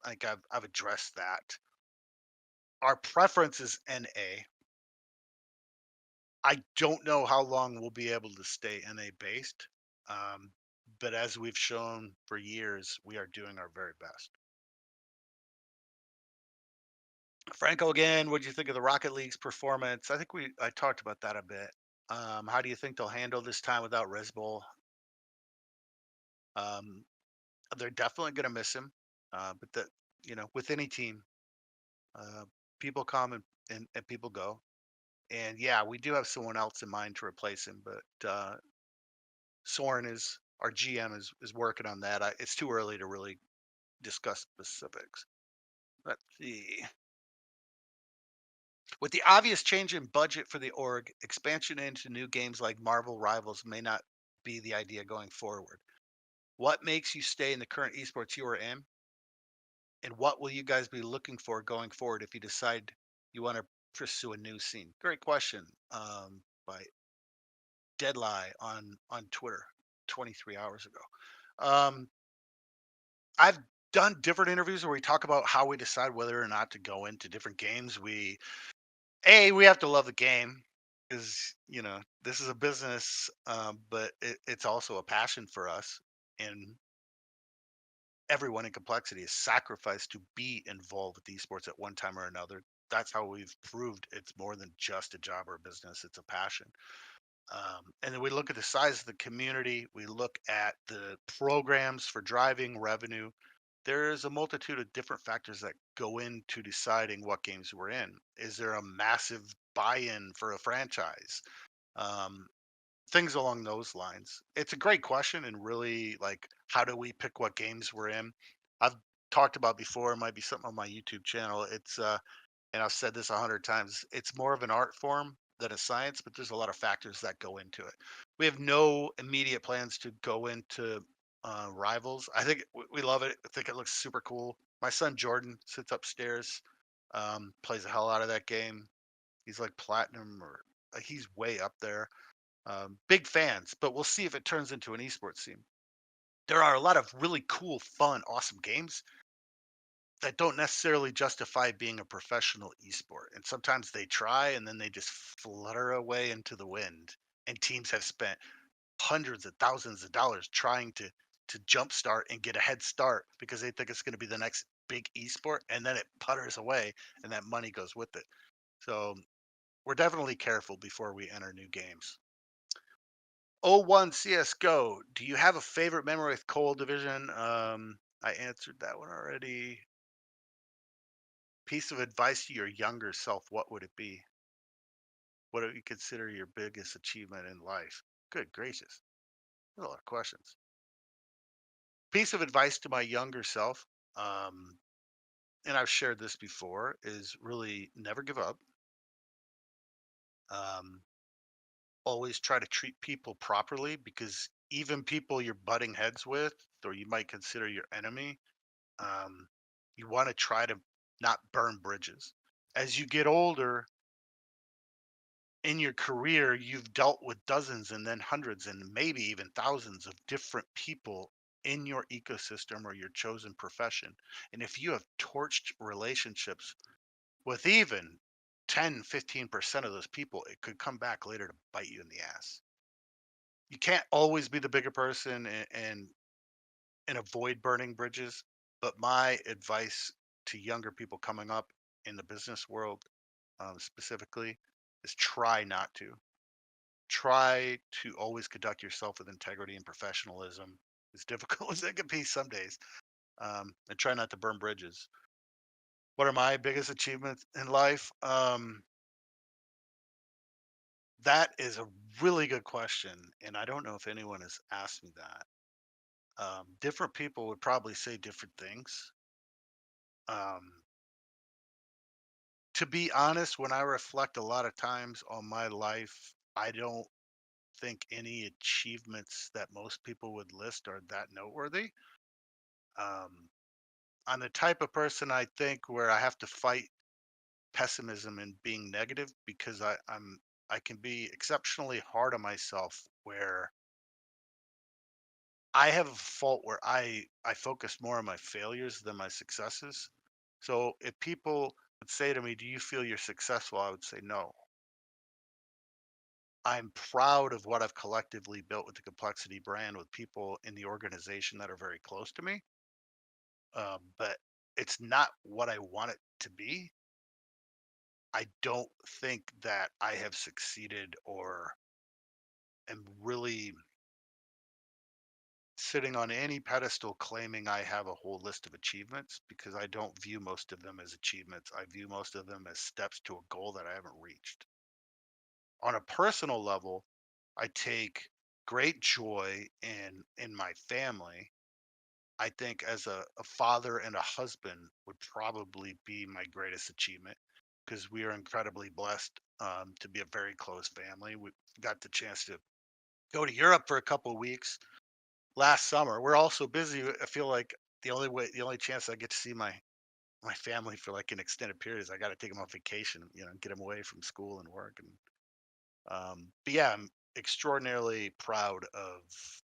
think I've addressed that. Our preference is NA. I don't know how long we'll be able to stay NA based. Um, but as we've shown for years, we are doing our very best. Franco, again, what do you think of the Rocket League's performance? I think I talked about that a bit. How do you think they'll handle this time without Res Bull? Um, they're definitely going to miss him, but with any team, uh, people come and people go. And yeah, we do have someone else in mind to replace him, but Soren is our GM is working on that. It's too early to really discuss specifics. Let's see. With the obvious change in budget for the org, expansion into new games like Marvel Rivals may not be the idea going forward. What makes you stay in the current esports you are in? And what will you guys be looking for going forward if you decide you want to pursue a new scene? Great question. By Deadline on Twitter 23 hours ago. Um, I've done different interviews where we talk about how we decide whether or not to go into different games. We have to love the game because this is a business, but it's also a passion for us, and everyone in complexity is sacrificed to be involved with esports at one time or another. That's how we've proved it's more than just a job or a business; it's a passion. And then we look at the size of the community. We look at the programs for driving revenue. There's a multitude of different factors that go into deciding what games we're in. Is there a massive buy-in for a franchise? Um, things along those lines. It's a great question, and really, like, how do we pick what games we're in? I've talked about before. It might be something on my YouTube channel. And I've said this 100 times. It's more of an art form than a science, but there's a lot of factors that go into it. We have no immediate plans to go into rivals. I think we love it. I think it looks super cool. My son Jordan sits upstairs, plays the hell out of that game. He's like platinum or he's way up there. Big fans, but we'll see if it turns into an esports team. There are a lot of really cool, fun, awesome games that don't necessarily justify being a professional esport. And sometimes they try and then they just flutter away into the wind. And teams have spent hundreds of thousands of dollars trying to jumpstart and get a head start because they think it's going to be the next big esport, and then it putters away and that money goes with it. So we're definitely careful before we enter new games. O1 CS:GO. Do you have a favorite memory with Cold Division? I answered that one already. Piece of advice to your younger self, what would it be? What do you consider your biggest achievement in life? Good gracious. There's a lot of questions. Piece of advice to my younger self, um, and I've shared this before, is really never give up. Um, Always try to treat people properly because even people you're butting heads with, or you might consider your enemy, um, you want to try to not burn bridges. As you get older, in your career, you've dealt with dozens and then hundreds and maybe even thousands of different people in your ecosystem or your chosen profession. And if you have torched relationships with even 10, 15% of those people, it could come back later to bite you in the ass. You can't always be the bigger person and avoid burning bridges. But my advice to younger people coming up in the business world, specifically, is try not to. Try to always conduct yourself with integrity and professionalism, as difficult as that can be some days, and try not to burn bridges. What are my biggest achievements in life? That is a really good question, and I don't know if anyone has asked me that. Different people would probably say different things. Um, to be honest, when I reflect a lot of times on my life, I don't think any achievements that most people would list are that noteworthy. Um, I'm the type of person I think where I have to fight pessimism and being negative because I can be exceptionally hard on myself where I have a fault where I focus more on my failures than my successes. So if people would say to me, "Do you feel you're successful?" I would say no. I'm proud of what I've collectively built with the Complexity brand with people in the organization that are very close to me. But it's not what I want it to be. I don't think that I have succeeded or am really sitting on any pedestal claiming I have a whole list of achievements because I don't view most of them as achievements. I view most of them as steps to a goal that I haven't reached. On a personal level, I take great joy in my family. I think as a father and a husband would probably be my greatest achievement because we are incredibly blessed to be a very close family. We got the chance to go to Europe for a couple of weeks last summer. We're all so busy. I feel like the only chance I get to see my family for like an extended period is I got to take them on vacation, get them away from school and work. And but yeah, I'm extraordinarily proud of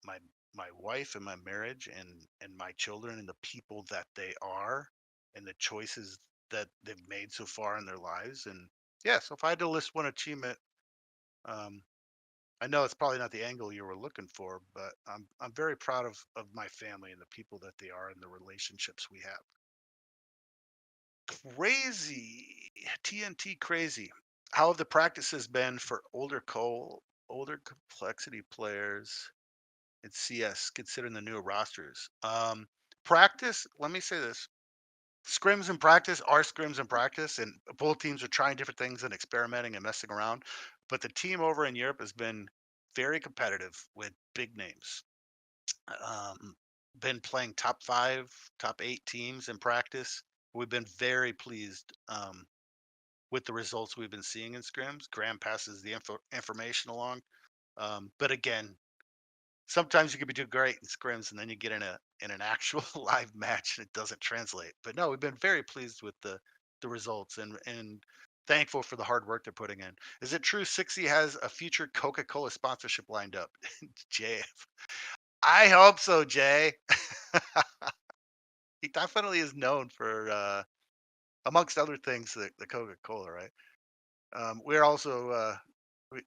my my wife and my marriage and my children and the people that they are and the choices that they've made so far in their lives. And yeah, so if I had to list one achievement, um, I know it's probably not the angle you were looking for, but I'm very proud of my family and the people that they are and the relationships we have. Crazy TNT crazy. How have the practices been for older complexity players in CS considering the newer rosters? Practice, let me say this. Scrims in practice are scrims in practice, and both teams are trying different things and experimenting and messing around. But the team over in Europe has been very competitive with big names. Um, been playing top five, top eight teams in practice. We've been very pleased. with the results we've been seeing in scrims. Graham passes the information along. But again, sometimes you can be doing great in scrims, and then you get in an actual live match and it doesn't translate. But no, we've been very pleased with the results and thankful for the hard work they're putting in. Is it true 60 has a future Coca-Cola sponsorship lined up? Jay, I hope so, Jay. He definitely is known for amongst other things the Coca-Cola, right? We're also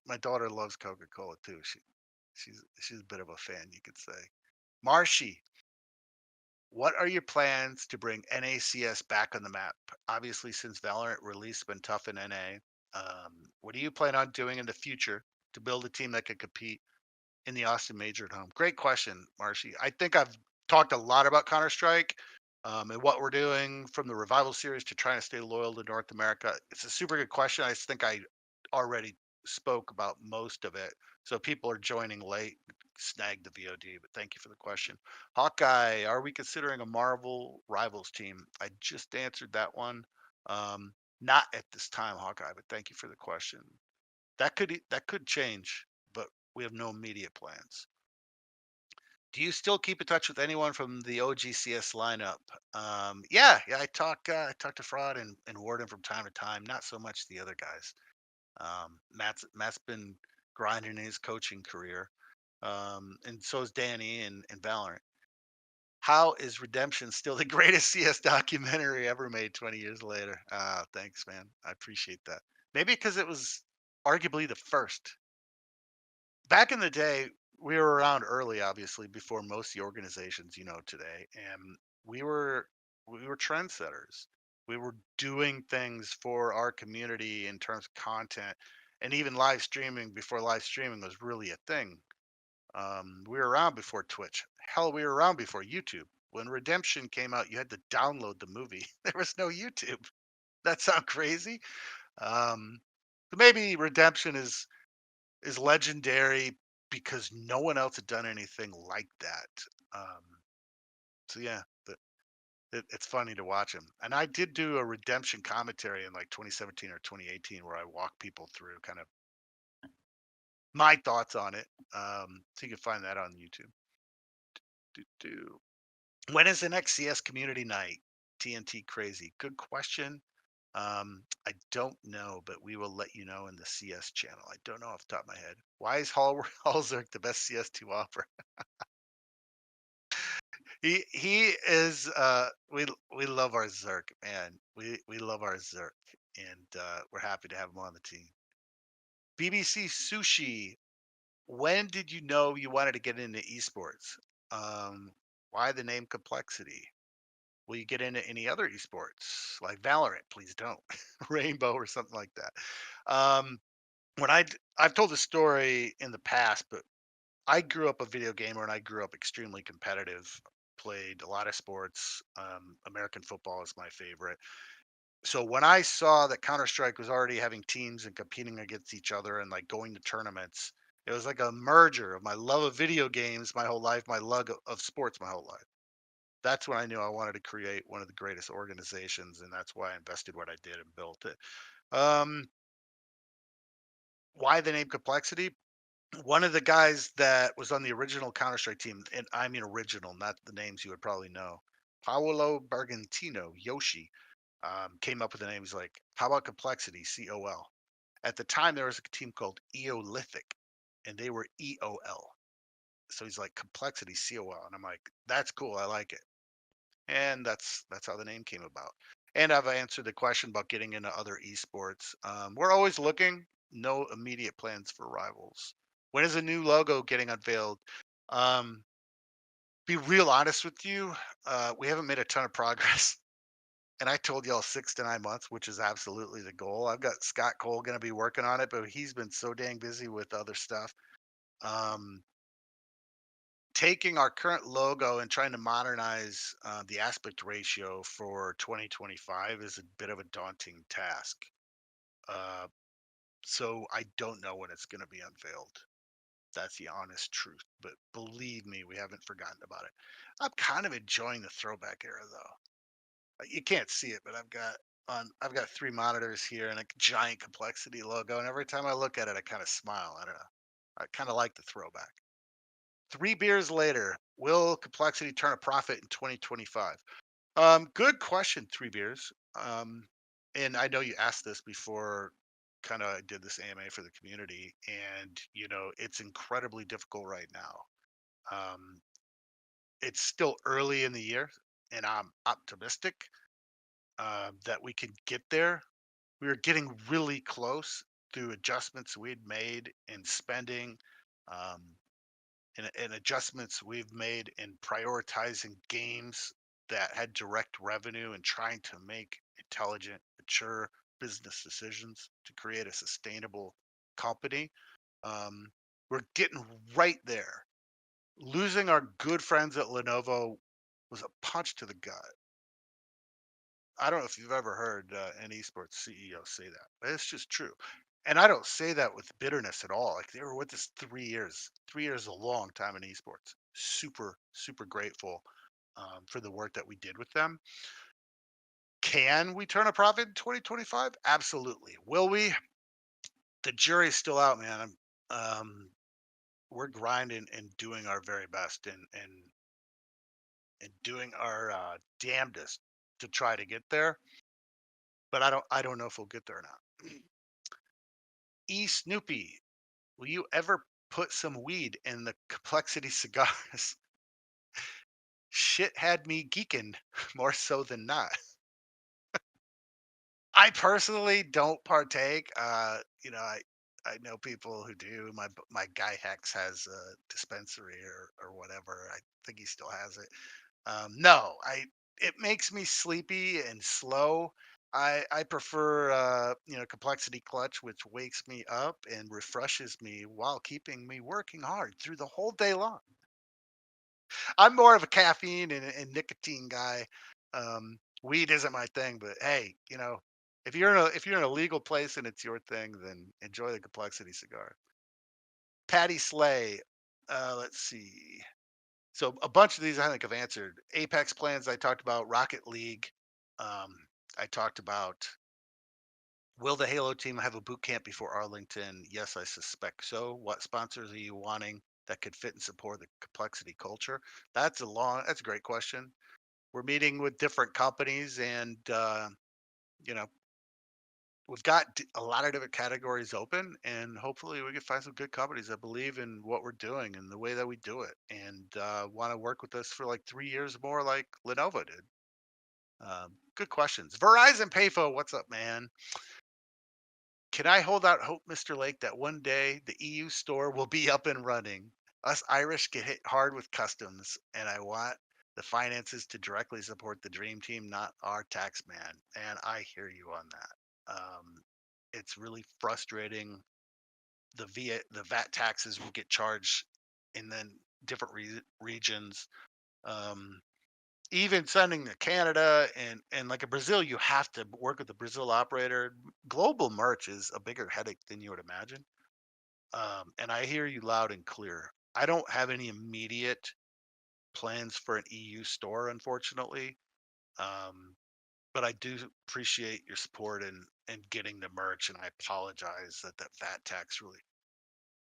my daughter loves Coca-Cola too. She's a bit of a fan, you could say. Marshy, what are your plans to bring NACS back on the map? Obviously, since Valorant release been tough in NA, what do you plan on doing in the future to build a team that can compete in the Austin Major at home? Great question, Marshy. I think I've talked a lot about Counter Strike and what we're doing from the Revival series to trying to stay loyal to North America. It's a super good question. I think I already spoke about most of it. So people are joining late, snag the VOD, but thank you for the question. Hawkeye, are we considering a Marvel Rivals team? I just answered that one. Um, Not at this time, Hawkeye, but thank you for the question. That could change, but we have no immediate plans. Do you still keep in touch with anyone from the OGCS lineup? Yeah, I talk to Fraud and Warden from time to time. Not so much the other guys. Matt's been grinding in his coaching career, and so is Danny and Valorant. How is Redemption still the greatest CS documentary ever made 20 years later? Thanks, man. I appreciate that. Maybe because it was arguably the first. Back in the day, we were around early, obviously, before most of the organizations you know today, and we were we were trendsetters. We were doing things for our community in terms of content, and even live streaming before live streaming was really a thing. We were around before Twitch. Hell, we were around before YouTube. When Redemption came out, you had to download the movie. There was no YouTube. That sound crazy? Um, so maybe Redemption is legendary because no one else had done anything like that. Um, so yeah, it's funny to watch him. And I did do a redemption commentary in like 2017 or 2018 where I walked people through kind of my thoughts on it. So you can find that on YouTube. Do. When is the next CS community night? TNT crazy. Good question. I don't know, but we will let you know in the CS channel. I don't know off the top of my head. Why is Hallzerk the best CS2 offer? He is we love our Zerk, man. We love our Zerk and we're happy to have him on the team. BBC Sushi, when did you know you wanted to get into esports? Um why the name Complexity? Will you get into any other esports like Valorant? Please don't. Rainbow or something like that. Um I've told this story in the past, but I grew up a video gamer and I grew up extremely competitive. Played a lot of sports. American football is my favorite. So when I saw that Counter Strike was already having teams and competing against each other and like going to tournaments, it was like a merger of my love of video games my whole life, my love of sports my whole life. That's when I knew I wanted to create one of the greatest organizations, and that's why I invested what I did and built it. Um, why the name Complexity? One of the guys that was on the original Counter Strike team, and I mean original, not the names you would probably know, Paolo Bargantino, Yoshi, came up with the names like, how about Complexity, COL? At the time, there was a team called Eolithic, and they were EOL. So he's like, Complexity, COL. And I'm like, that's cool. I like it. And that's how the name came about. And I've answered the question about getting into other esports. We're always looking. No immediate plans for rivals. When is a new logo getting unveiled? Um, be real honest with you, we haven't made a ton of progress. And I told y'all 6 to 9 months, which is absolutely the goal. I've got Scott Cole going to be working on it, but he's been so dang busy with other stuff. Um, Taking our current logo and trying to modernize the aspect ratio for 2025 is a bit of a daunting task. Uh, so I don't know when it's going to be unveiled. That's the honest truth. But believe me, we haven't forgotten about it. I'm kind of enjoying the throwback era, though. You can't see it, but I've got on I've got 3 monitors here and a giant complexity logo, and every time I look at it, I kinda smile. I don't know. I kinda like the throwback. 3 beers later, will complexity turn a profit in 2025? Good question, 3 beers. And I know you asked this before kinda I did this AMA for the community, and, it's incredibly difficult right now. Um, it's still early in the year, and I'm optimistic, that we can get there. We were getting really close through adjustments we'd made in spending, um, and adjustments we've made in prioritizing games that had direct revenue and trying to make intelligent, mature business decisions to create a sustainable company. Um, we're getting right there. Losing our good friends at Lenovo was a punch to the gut. I don't know if you've ever heard an esports CEO say that, but it's just true. And I don't say that with bitterness at all. Like they were with us 3 years. 3 years is a long time in esports. Super, super grateful for the work that we did with them. Can we turn a profit in 2025? Absolutely. Will we? The jury's still out, man. We're grinding and doing our very best and doing our damnedest to try to get there. But I don't know if we'll get there or not. E Snoopy, will you ever put some weed in the complexity cigars? Shit had me geeking more so than not. I personally don't partake. I know people who do. My guy Hex has a dispensary or whatever. I think he still has it. No, I it makes me sleepy and slow. I prefer complexity clutch, which wakes me up and refreshes me while keeping me working hard through the whole day long. I'm more of a caffeine and nicotine guy. Weed isn't my thing, but hey, if you're in a legal place and it's your thing, then enjoy the complexity cigar. Patty Slay. Let's see. So a bunch of these I think I've answered. Apex plans I talked about. Rocket League. Um, I talked about. Will the Halo team have a boot camp before Arlington? Yes, I suspect so. What sponsors are you wanting that could fit and support the complexity culture? That's a great question. We're meeting with different companies, and you know, we've got a lot of different categories open, and hopefully we can find some good companies that believe in what we're doing and the way that we do it, and want to work with us for like 3 years more, like Lenovo did. Good questions. Verizon Payphone, what's up, man? Can I hold out hope, Mr. Lake, that one day the EU store will be up and running? Us Irish get hit hard with customs, and I want the finances to directly support the dream team, not our tax man. And I hear you on that. It's really frustrating. The VAT taxes will get charged in then different regions. Um, Even sending to Canada and like a Brazil, you have to work with the Brazil operator. Global merch is a bigger headache than you would imagine. And I hear you loud and clear. I don't have any immediate plans for an EU store, unfortunately. Um, but I do appreciate your support and getting the merch. And I apologize that that VAT tax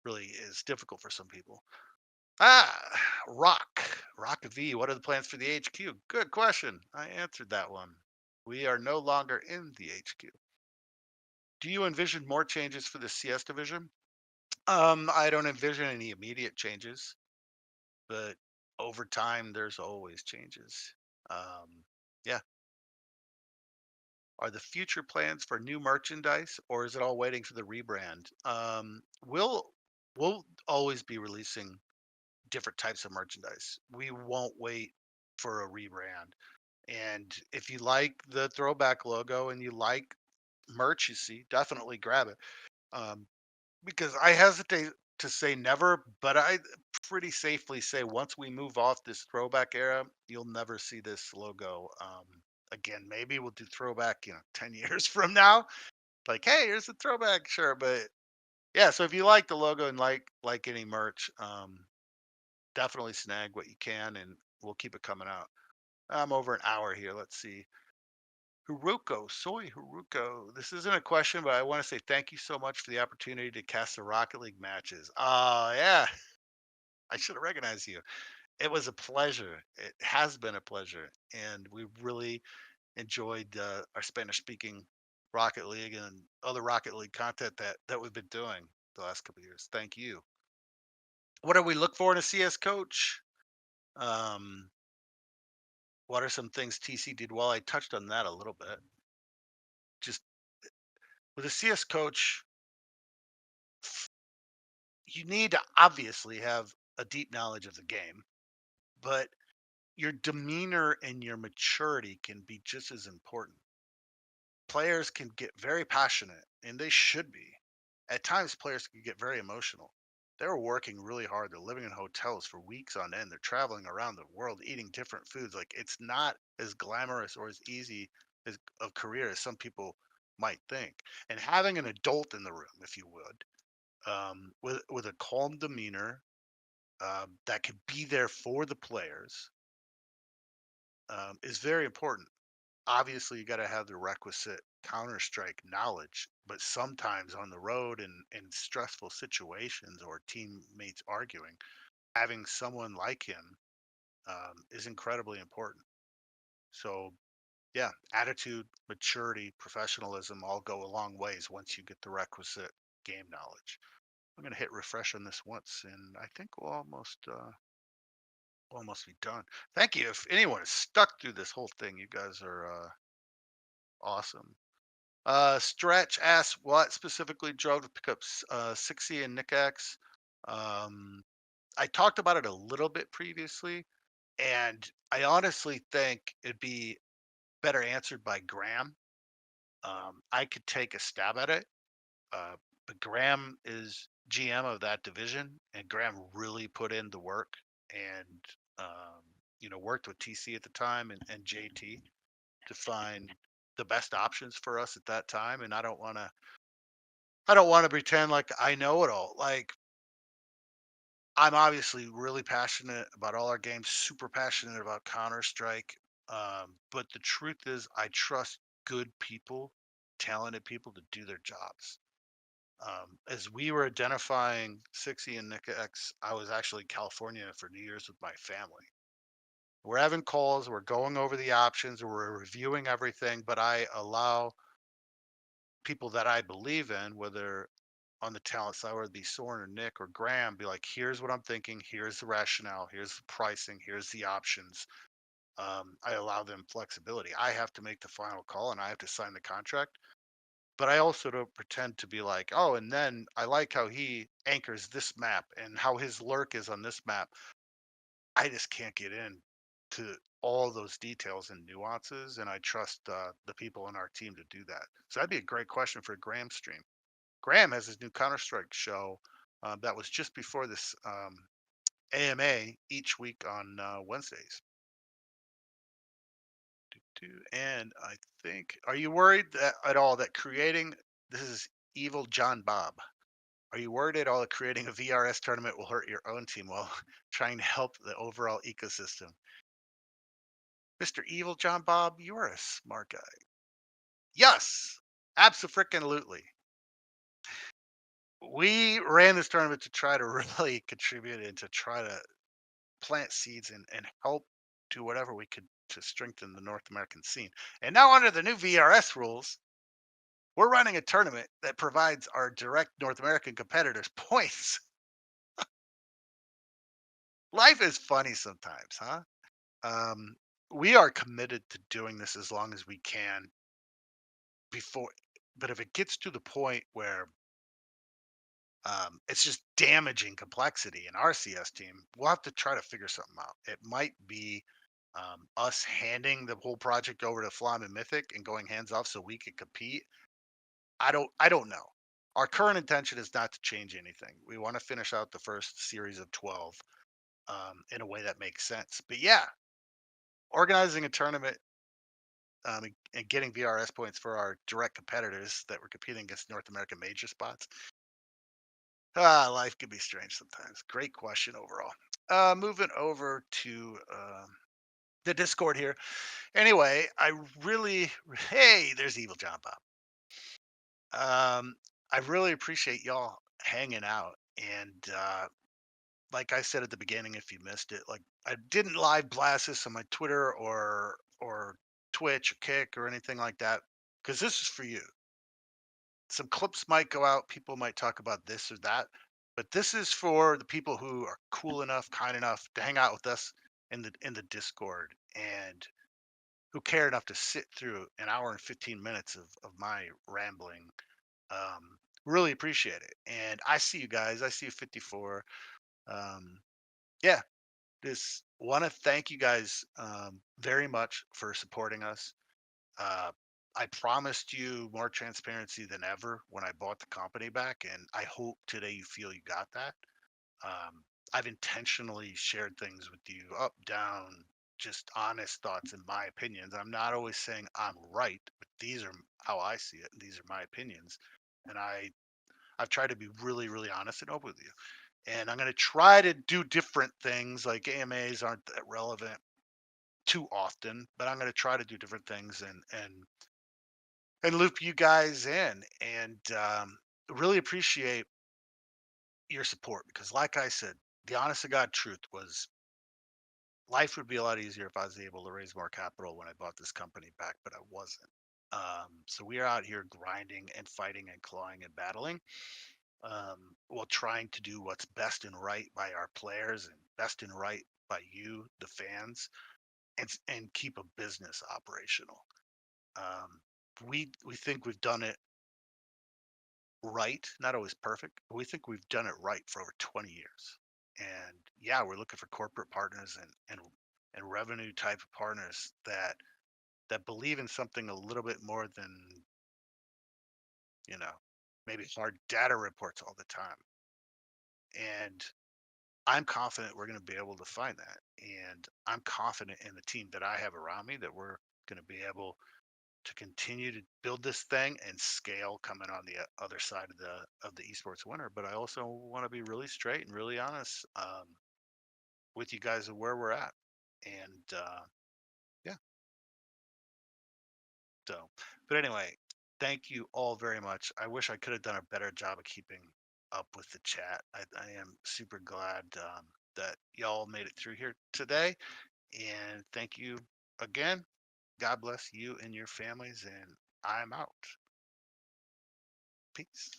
really is difficult for some people. Rock V. What are the plans for the HQ? Good question. I answered that one. We are no longer in the HQ. Do you envision more changes for the CS division? I don't envision any immediate changes, but over time, there's always changes. Yeah. Are the future plans for new merchandise, or is it all waiting for the rebrand? We'll always be releasing different types of merchandise. We won't wait for a rebrand. And if you like the throwback logo and you like merch you see, definitely grab it. Um, because I hesitate to say never, but I pretty safely say once we move off this throwback era, you'll never see this logo again. Maybe we'll do throwback, 10 years from now. Like, hey, here's the throwback, sure. But yeah, so if you like the logo and like any merch, definitely snag what you can and we'll keep it coming out. I'm over an hour here. Let's see. Haruko, soy Haruko. This isn't a question, but I want to say thank you so much for the opportunity to cast the Rocket League matches. Oh, yeah. I should have recognized you. It was a pleasure. It has been a pleasure. And we really enjoyed our Spanish speaking Rocket League and other Rocket League content that we've been doing the last couple of years. Thank you. What do we look for in a CS coach? Um, what are some things TC did well? I touched on that a little bit. Just with a CS coach, you need to obviously have a deep knowledge of the game, but your demeanor and your maturity can be just as important. Players can get very passionate, and they should be. At times, players can get very emotional. They're working really hard. They're living in hotels for weeks on end. They're traveling around the world eating different foods. Like it's not as glamorous or as easy as a career as some people might think. And having an adult in the room, if you would, with a calm demeanor that can be there for the players is very important. Obviously, you got to have the requisite Counter Strike knowledge, but sometimes on the road and in stressful situations or teammates arguing, having someone like him is incredibly important. So, yeah, attitude, maturity, professionalism all go a long ways once you get the requisite game knowledge. I'm going to hit refresh on this once, and I think we'll almost be done. Thank you. If anyone is stuck through this whole thing, you guys are awesome. Stretch asks what specifically drove to pick up 6E and Nick X. Um, I talked about it a little bit previously, and I honestly think it'd be better answered by Graham. I could take a stab at it, uh, but Graham is GM of that division, and Graham really put in the work and um, worked with TC at the time and JT to find the best options for us at that time. And I don't want to pretend like I know it all. Like I'm obviously really passionate about all our games, super passionate about Counter Strike. But the truth is, I trust good people, talented people to do their jobs. As we were identifying 60 and Nick X, I was actually in California for New Year's with my family. We're having calls, we're going over the options, we're reviewing everything, but I allow people that I believe in, whether on the talent side, whether it be Soren or Nick or Graham, be like, here's what I'm thinking, here's the rationale, here's the pricing, here's the options. I allow them flexibility. I have to make the final call and I have to sign the contract. But I also don't pretend to be like, oh, and then I like how he anchors this map and how his lurk is on this map. I just can't get in to all those details and nuances, and I trust the people in our team to do that. So that'd be a great question for a Graham stream. Graham has his new Counter Strike show that was just before this AMA each week on Wednesdays. And I think, are you worried that, at all that creating this is evil John Bob? Are you worried at all that creating a VRS tournament will hurt your own team while trying to help the overall ecosystem? Mr. Evil John Bob, you're a smart guy. Yes, absolutely. We ran this tournament to try to really contribute and to try to plant seeds and help do whatever we could to strengthen the North American scene. And now, under the new VRS rules, we're running a tournament that provides our direct North American competitors points. Life is funny sometimes, huh? Um, we are committed to doing this as long as we can before, but if it gets to the point where it's just damaging complexity in our CS team, we'll have to try to figure something out. It might be us handing the whole project over to Flam and Mythic and going hands off so we can compete. I don't know. Our current intention is not to change anything. We want to finish out the first series of 12 in a way that makes sense. But yeah, organizing a tournament and getting VRS points for our direct competitors that we're competing against North American major spots. Life can be strange sometimes. Great question overall. Moving over to the Discord here. Anyway, I really, hey, there's Evil John Bob. I really appreciate y'all hanging out. And like I said at the beginning, if you missed it, like I didn't live blast this on my Twitter or Twitch or Kick or anything like that because this is for you. Some clips might go out. People might talk about this or that, but this is for the people who are cool enough, kind enough to hang out with us in the Discord and who care enough to sit through an hour and 15 minutes of my rambling. Really appreciate it. And I see you guys. I see you 54. Um, yeah, just want to thank you guys very much for supporting us. Uh, I promised you more transparency than ever when I bought the company back, and I hope today you feel you got that. Um, I've intentionally shared things with you up, down, just honest thoughts and my opinions. I'm not always saying I'm right, but these are how I see it, and these are my opinions. And I've tried to be really, really honest and open with you. And I'm going to try to do different things. Like AMAs aren't that relevant too often, but I'm going to try to do different things and loop you guys in. And really appreciate your support because, like I said, the honest to God truth was life would be a lot easier if I was able to raise more capital when I bought this company back, but I wasn't. So we are out here grinding and fighting and clawing and battling, while trying to do what's best and right by our players and best and right by you, the fans, and keep a business operational. Um, we think we've done it right, not always perfect, but we think we've done it right for over 20 years. And yeah, we're looking for corporate partners and revenue type of partners that believe in something a little bit more than, you know, maybe hard data reports all the time. And I'm confident we're going to be able to find that. And I'm confident in the team that I have around me that we're going to be able to continue to build this thing and scale coming on the other side of the esports winter. But I also want to be really straight and really honest with you guys of where we're at. And yeah, so but anyway, thank you all very much. I wish I could have done a better job of keeping up with the chat. I am super glad that y'all made it through here today. And thank you again. God bless you and your families. And I'm out. Peace.